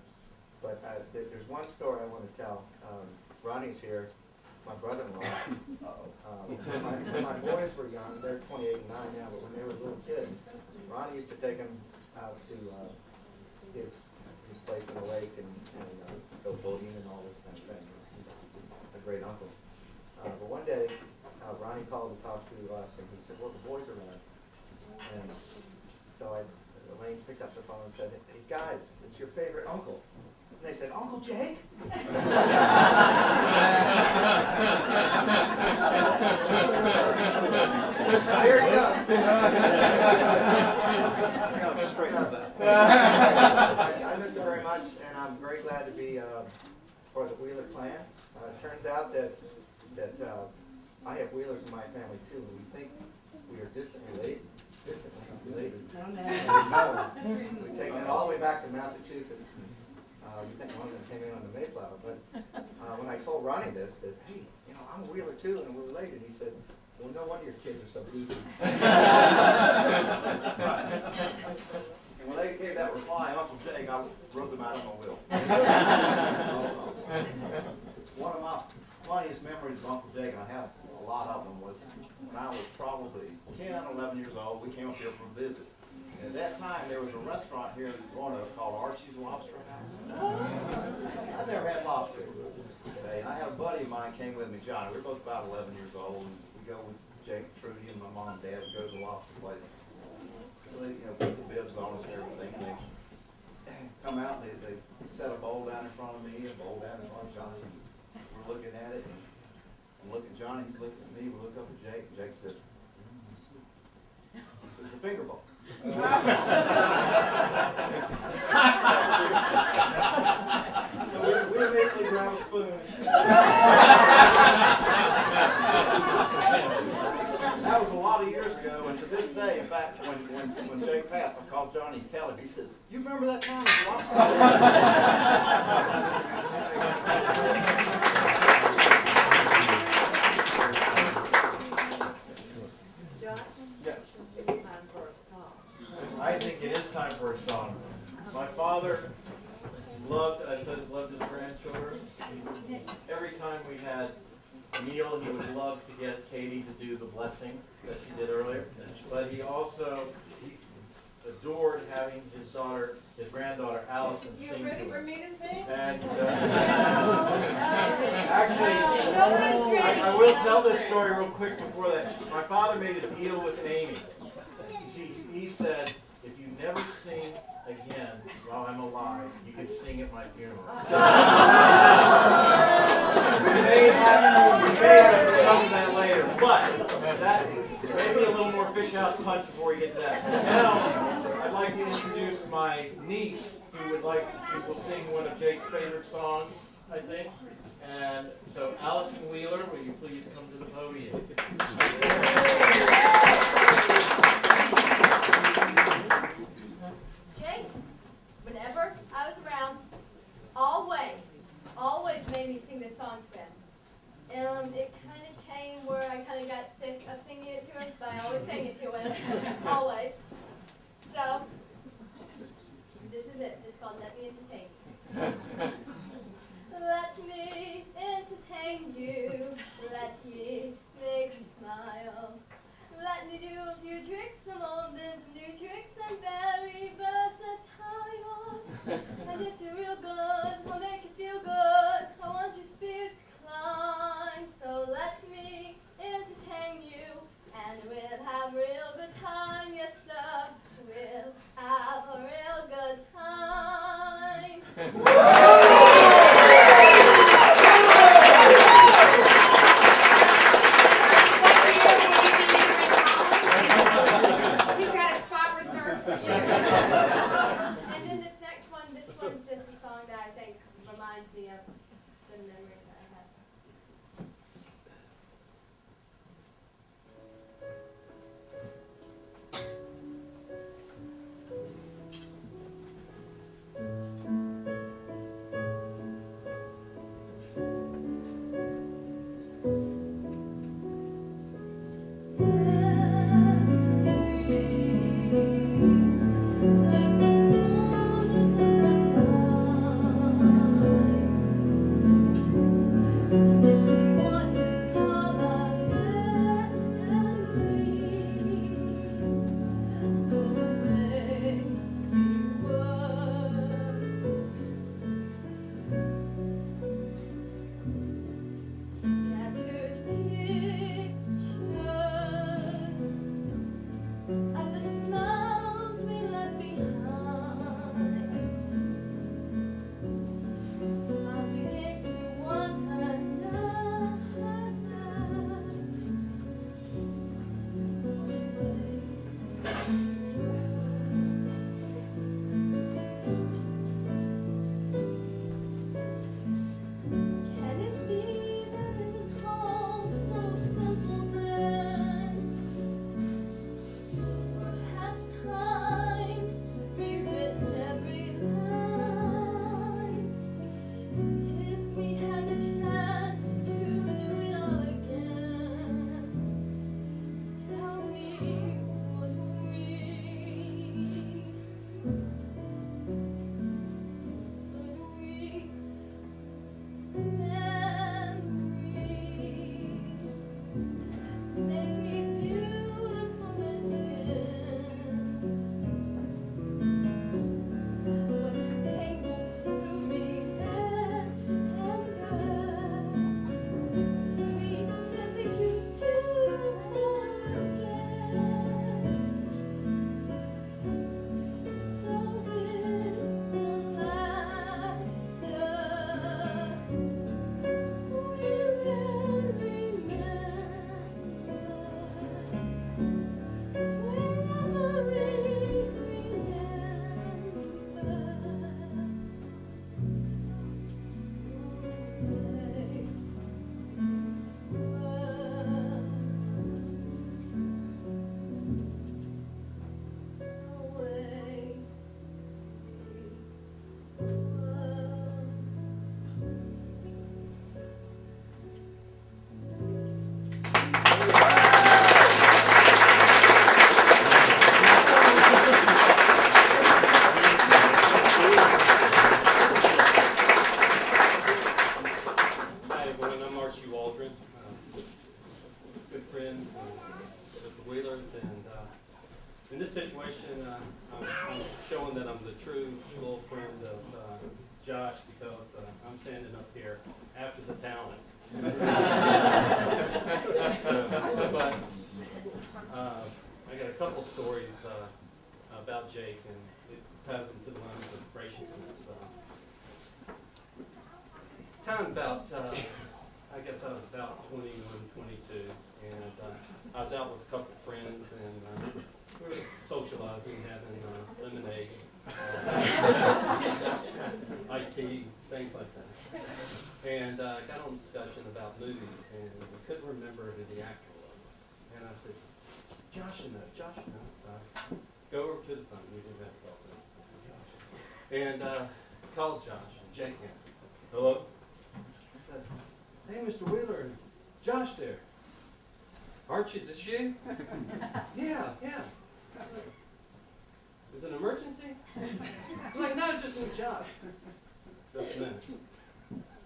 Speaker 11: But there's one story I want to tell. Ronnie's here, my brother-in-law. When my boys were young, they're 28 and 9 now, but when they were little kids, Ronnie used to take them out to his place in the lake and go boating and all this kind of thing. He's a great uncle. But one day, Ronnie called to talk to us, and he said, well, the boys are around. And so Elaine picked up the phone and said, hey guys, it's your favorite uncle. And they said, Uncle Jake? Here it goes. I miss it very much, and I'm very glad to be for the Wheeler clan. It turns out that I have Wheelers in my family too, and we think we are distantly related.
Speaker 17: Oh, no.
Speaker 11: No. We've taken it all the way back to Massachusetts. We think one of them came in on the Mayflower, but when I told Ronnie this, that, hey, I'm a Wheeler too, and we're related, he said, well, no wonder your kids are so goofy.
Speaker 18: And when they gave that reply, Uncle Jake, I wrote them out on my will. One of my funniest memories of Uncle Jake, and I have a lot of them, was when I was probably 10, 11 years old. We came up here for a visit. And at that time, there was a restaurant here in Roanoke called Archie's Lobster House. I've never had lobster. Okay, and I had a buddy of mine came with me, Johnny. We were both about 11 years old. And we go with Jake, Trudy, and my mom and dad. We go to the lobster place. So they, put the bibs on us and everything. And they come out, and they set a bowl down in front of me, a bowl down in front of Johnny. We're looking at it, and I look at Johnny, he's looking at me, we look up at Jake, and Jake says, it's a finger bowl. So we immediately grab a spoon. That was a lot of years ago, and to this day, in fact, when Jake passed, I called Johnny to tell him. He says, you remember that time?
Speaker 9: I said he loved his grandchildren. Every time we had a meal, he would love to get Katie to do the blessings that she did earlier. But he adored having his granddaughter Allison sing to him.
Speaker 17: You ready for me to sing?
Speaker 9: And actually, I will tell this story real quick before that. My father made a deal with Amy. He said, if you never sing again while I'm alive, you can sing at my funeral. We may have to come to that later, but that maybe a little more fish house punch before we get to that. Now, I'd like to introduce my niece, who will sing one of Jake's favorite songs, I think. And so, Allison Wheeler, will you please come to the podium?
Speaker 19: Jake, whenever I was around, always made me sing this song to him. It kind of came where I kind of got sick of singing it to him, but I always sang it to him, always. So, this is it. It's called Let Me Entertain You. Let me entertain you. Let me make you smile. Let me do a few tricks, some old and some new tricks. I'm very versatile. And if you're real good, I'll make you feel good. I want your spirits to climb. So let me entertain you, and we'll have a real good time. Yes, sir, we'll have a real good time.
Speaker 17: We've got a spot reserved for you.
Speaker 19: And then this next one, this one's just a song that I think reminds me of the memories that I had.
Speaker 14: Josh because I'm standing up here after the talent. But I got a couple stories about Jake, and it ties into the lines of graciousness. Time about, I guess I was about 21, 22, and I was out with a couple of friends, and we were socializing, having lemonade, iced tea, things like that. And got on a discussion about movies, and we couldn't remember who the actor was. And I said, Josh, no. Go over to the phone. We didn't have cell phones. And called Josh, and Jake answered. Hello? I said, hey, Mr. Wheeler, Josh there. Archie, is this you? Yeah. Is it an emergency? I'm like, no, just need Josh. Just a minute.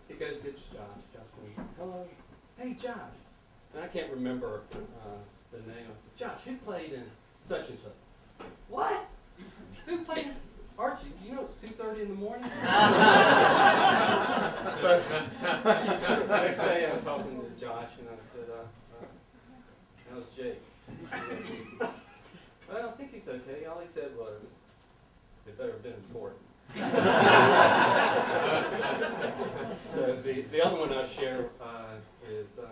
Speaker 14: He goes, gets Josh. Josh goes, hello. Hey, Josh. And I can't remember the name. I said, Josh, who played in such and such? What? Who played in Archie? You know it's 2:30 in the morning? So, next day I was talking to Josh, and I said, how's Jake? Well, I think he's okay. All he said was, it better have been important. So the other one I share is a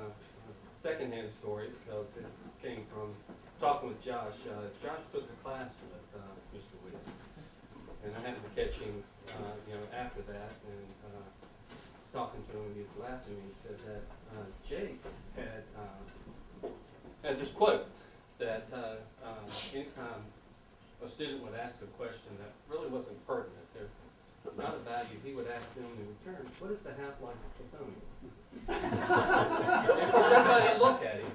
Speaker 14: secondhand story because it came from talking with Josh. Josh took a class with Mr. Wheeler, and I happened to catch him, after that, and was talking to him. He was laughing. He said that Jake had this quote that anytime a student would ask a question that really wasn't pertinent, they're not of value, he would ask them in return, what is the half-life of plutonium? And of course, everybody would look at him.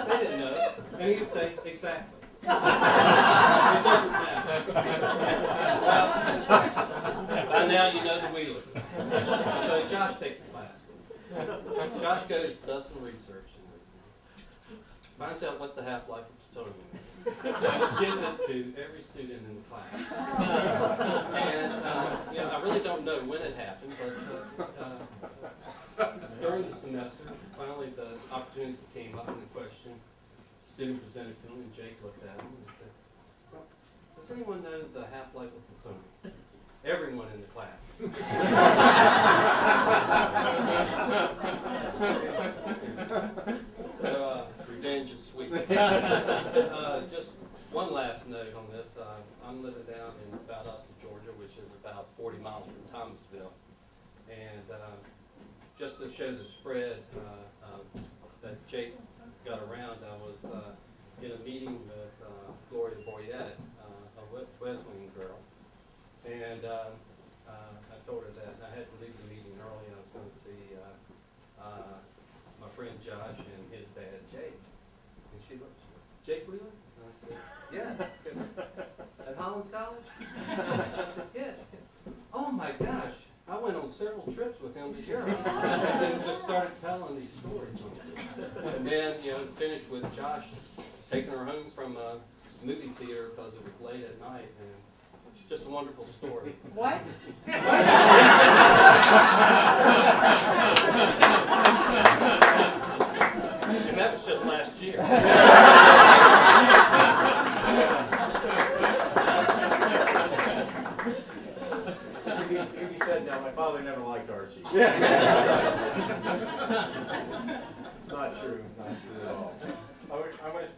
Speaker 14: They didn't know. And he would say, exactly. It doesn't matter. Well, by now you know the Wheeler. So Josh takes the class. Josh goes, does some research, and finds out what the half-life of plutonium is. Gives it to every student in the class. And I really don't know when it happened, but during the semester, finally the opportunity came up in the question. The student presented to him, and Jake looked at him and said, well, does anyone know the half-life of plutonium? Everyone in the class. So revenge is sweet. Just one last note on this. I'm living down in Valdosta, Georgia, which is about 40 miles from Thomasville. And just to show the spread that Jake got around, I was in a meeting with Gloria Boyette, a Wesleyan girl. And I told her that I had to leave the meeting early. I was going to see my friend Josh and his dad, Jake. And she looked, Jake Wheeler? And I said, yeah. At Hollins College? I said, yeah. Oh my gosh. I went on several trips with him to Europe. And then just started telling these stories. And then, finished with Josh taking her home from a movie theater because it was late at night. And it's just a wonderful story.
Speaker 13: What?
Speaker 14: And that was just last year.
Speaker 18: You said no, my father never liked Archie. Not true at all. I want to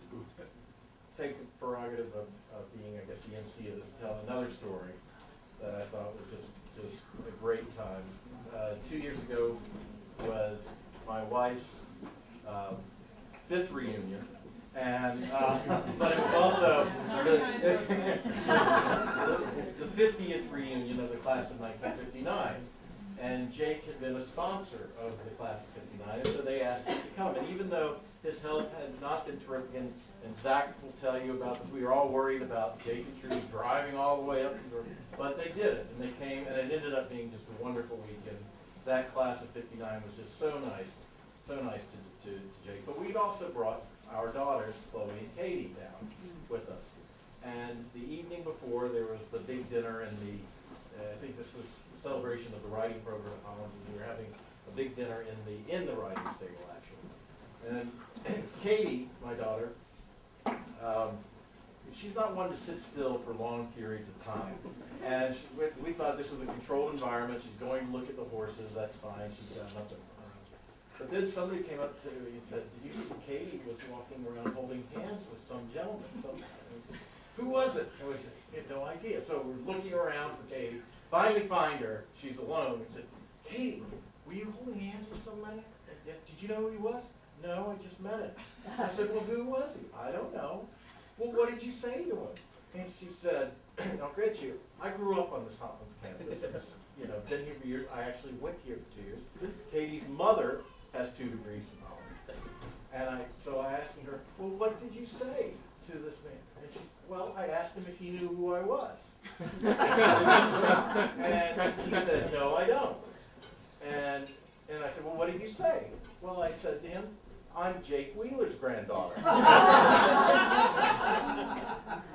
Speaker 18: take the prerogative of being, I guess, the MC of this, tell another story that I thought was just a great time. 2 years ago was my wife's 5th reunion, and but it was also the 50th reunion of the class of 1959. And Jake had been a sponsor of the class of 59, and so they asked him to come. And even though his health had not been terrific, and Zach will tell you about this, we were all worried about Jake and Trudy driving all the way up to the, but they did it, and they came, and it ended up being just a wonderful weekend. That class of 59 was just so nice to Jake. But we'd also brought our daughters, Chloe and Katie, down with us. And the evening before, there was the big dinner, and I think this was
Speaker 9: celebration of the writing program at Hollins, and we were having a big dinner in the writing stable, actually. And Katie, my daughter, she's not one to sit still for long periods of time. And we thought this was a controlled environment. She's going to look at the horses. That's fine. She's got nothing around. But then somebody came up to me and said, "Did you see Katie was walking around holding hands with some gentleman?" Who was it? And we said, "We had no idea." So we're looking around for Katie. Finally find her. She's alone. We said, "Katie, were you holding hands with somebody? Did you know who he was?" "No, I just met him." I said, "Well, who was he?" "I don't know." "Well, what did you say to him?" And she said, "I'll get you. I grew up on this Hollins campus. Been here for years. I actually went here for 2 years. Katie's mother has 2 degrees from Hollins." And so I asked her, "Well, what did you say to this man?" And she, "Well, I asked him if he knew who I was." And he said, "No, I don't." And I said, "Well, what did you say?" "Well, I said to him, I'm Jake Wheeler's granddaughter."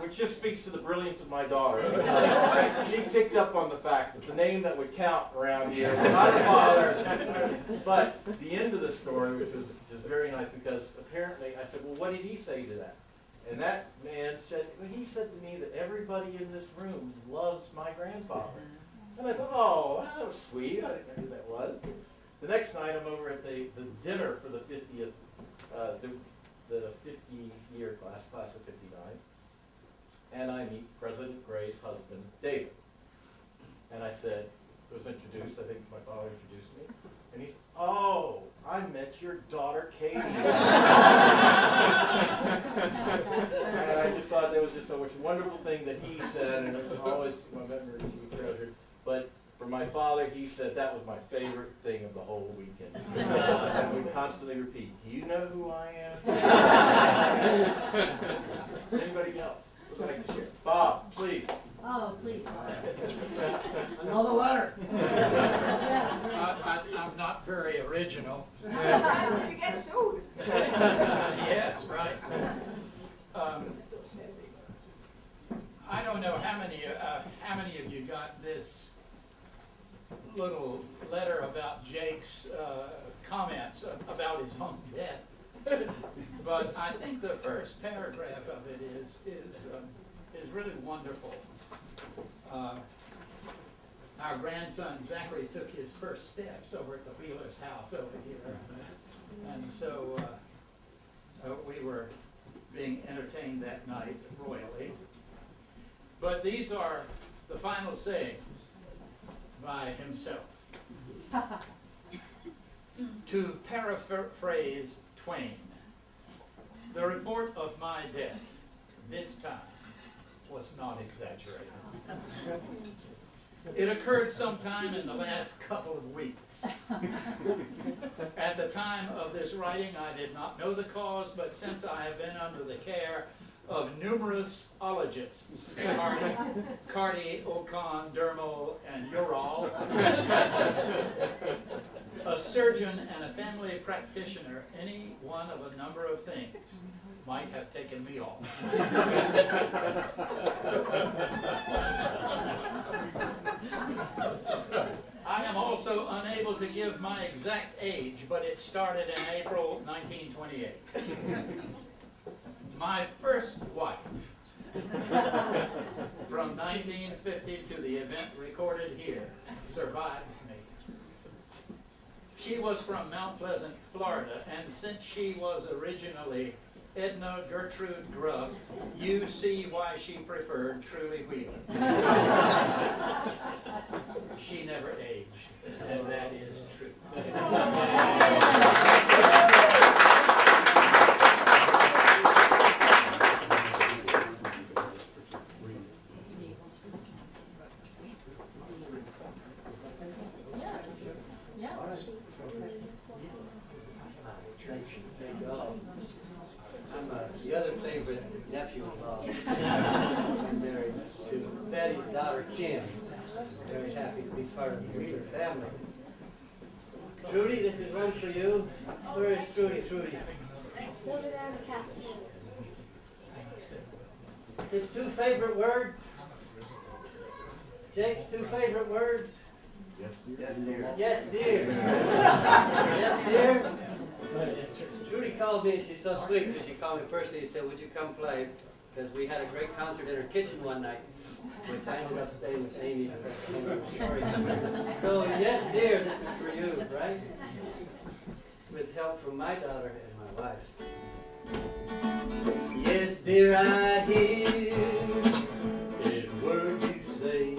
Speaker 9: Which just speaks to the brilliance of my daughter. She picked up on the fact that the name that would count around here was not her father. But the end of the story, which was just very nice, because apparently I said, "Well, what did he say to that?" And that man said, "Well, he said to me that everybody in this room loves my grandfather." And I thought, "Oh, that was sweet. I didn't know who that was." The next night, I'm over at the dinner for the 50th, the 50-year class of '59, and I meet President Gray's husband, David. And I said, was introduced, I think my father introduced me, and he said, "Oh, I met your daughter, Katie." And I just thought that was just such a wonderful thing that he said, and it was always my memory to be treasured. But for my father, he said that was my favorite thing of the whole weekend. And we constantly repeat, "Do you know who I am?" Anybody else would like to share? Bob, please.
Speaker 20: Oh, please, Bob.
Speaker 10: Another letter.
Speaker 21: I'm not very original.
Speaker 13: You get sued.
Speaker 21: Yes, right. I don't know how many of you got this little letter about Jake's comments about his own death, but I think the first paragraph of it is really wonderful. Our grandson Zachary took his first steps over at the Wheeler's house over here, and so we were being entertained that night royally. But these are the final sayings by himself. To paraphrase Twain, the report of my death this time was not exaggerated. It occurred sometime in the last couple of weeks. At the time of this writing, I did not know the cause, but since I have been under the care of numerous ologists, Cardi, Ocon, Dermal, and Ural, a surgeon and a family practitioner, any one of a number of things might have taken me off. I am also unable to give my exact age, but it started in April 1928. My first wife, from 1950 to the event recorded here, survives me. She was from Mount Pleasant, Florida, and since she was originally Edna Gertrude Grubb, you see why she preferred Truly Wheeler. She never aged, and that is true.
Speaker 22: I'm the other favorite nephew-in-law. I'm married to Betty's daughter, Kim. Very happy to be part of the Wheeler family. Trudy, this is one for you. Where is Trudy? Trudy.
Speaker 8: Over there in the captain.
Speaker 22: His 2 favorite words. Jake's 2 favorite words.
Speaker 18: Yes, dear.
Speaker 22: Yes, dear. Yes, dear. Judy called me, she's so sweet, because she called me personally and said, would you come play? Because we had a great concert in her kitchen one night, which I ended up staying with Amy. So, yes, dear, this is for you, right? With help from my daughter and my wife. Yes, dear, I hear every word you say.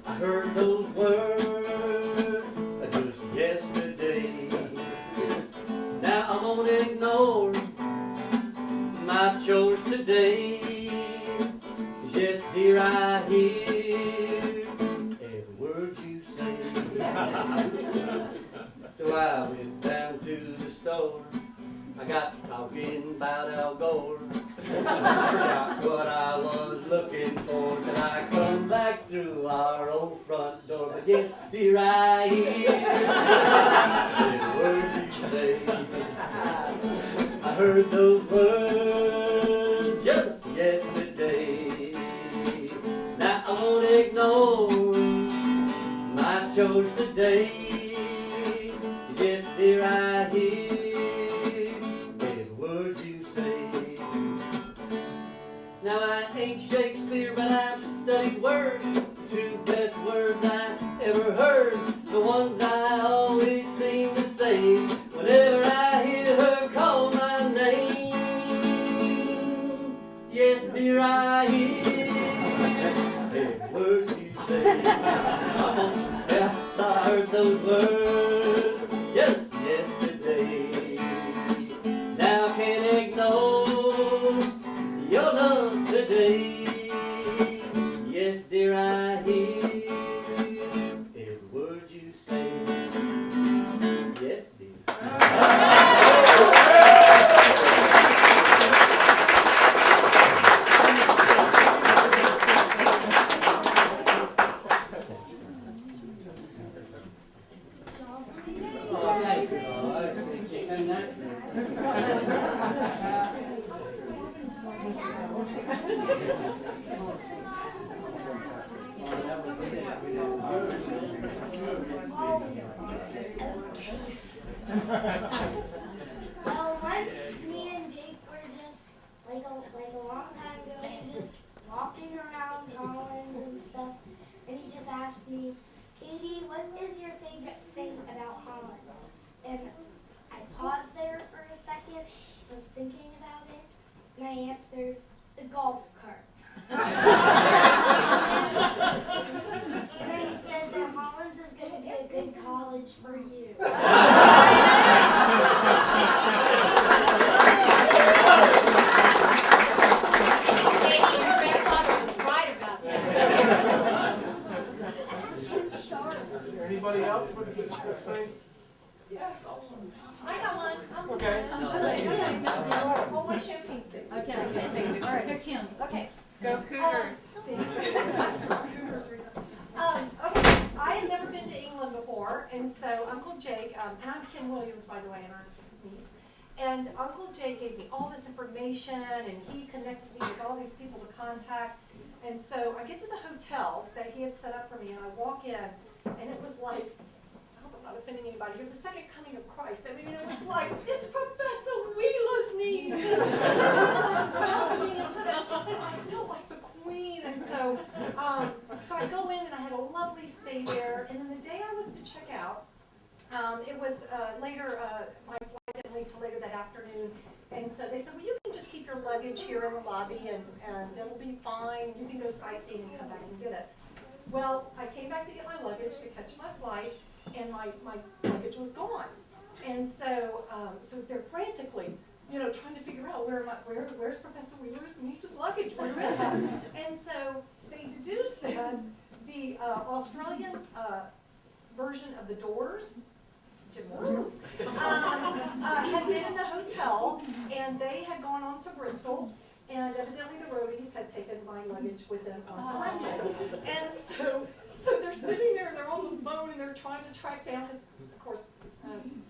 Speaker 22: I heard those words just yesterday. Now I'm gonna ignore my chores today. Yes, dear, I hear every word you say. So I went down to the store. I got talking about Al Gore. Forgot what I was looking for till I come back through our old front door. But yes, dear, I hear the words you say. I heard those words just yesterday. Now I won't ignore my chores today. Yes, dear, I hear now I ain't Shakespeare, but I've studied words. Two best words I ever heard. The ones I always seem to say whenever I hear her call my name. Yes, dear, I hear every word you say. Come on, yeah, I heard those words just yesterday. Now I can't ignore your love today. Yes, dear, I hear every word you say. Yes, dear. Oh, thank you. Oh, and that.
Speaker 8: Well, once me and Jake were just like a long time ago, we were just walking around Hollins and stuff, and he just asked me, Katie, what is your favorite thing about Hollins? And I paused there for a second, was thinking about it, and I answered, the golf cart. And then he said that Hollins is going to be a good college for you.
Speaker 10: Anybody else with the same?
Speaker 16: Yes. I got one.
Speaker 10: Okay.
Speaker 16: Hold my champagne sticks.
Speaker 17: Okay, all right, here, Kim.
Speaker 16: Okay.
Speaker 15: Go Cougars.
Speaker 16: Okay, I had never been to England before, and so Uncle Jake, and I'm Kim Williams, by the way, and I'm his niece, and Uncle Jake gave me all this information, and he connected me with all these people to contact, and so I get to the hotel that he had set up for me, and I walk in, and it was like, I hope I'm not offending anybody here, the second coming of Christ. I mean, it was like, it's Professor Wheeler's niece. And it was like, welcoming into the, and I felt like the queen. And so, so I go in and I had a lovely stay there. And then the day I was to check out, it was later, my flight didn't leave till later that afternoon. And so they said, well, you can just keep your luggage here in the lobby and it'll be fine. You can go sightseeing and come back and get it. Well, I came back to get my luggage to catch my flight, and my luggage was gone. And so, so they're frantically, trying to figure out where's Professor Wheeler's niece's luggage? Where is it? And so they deduced that the Australian version of the Doors, Jim Morrison, had been in the hotel, and they had gone on to Bristol. And evidently the roadies had taken my luggage with them onto Bristol. And so they're sitting there and they're on the phone and they're trying to track down his, of course,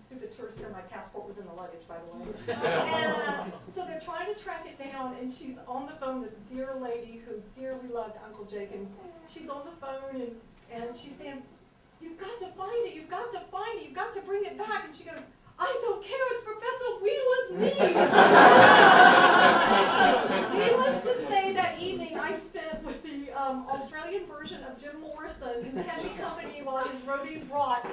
Speaker 16: stupid tourist here, my passport was in the luggage, by the way. And so they're trying to track it down, and she's on the phone, this dear lady who dearly loved Uncle Jake, and she's on the phone, And she's saying, "You've got to find it, you've got to find it, you've got to bring it back." And she goes, "I don't care, it's Professor Wheeler's niece." So, needless to say, that evening I spent with the Australian version of Jim Morrison in the heavy company while his roadies brought.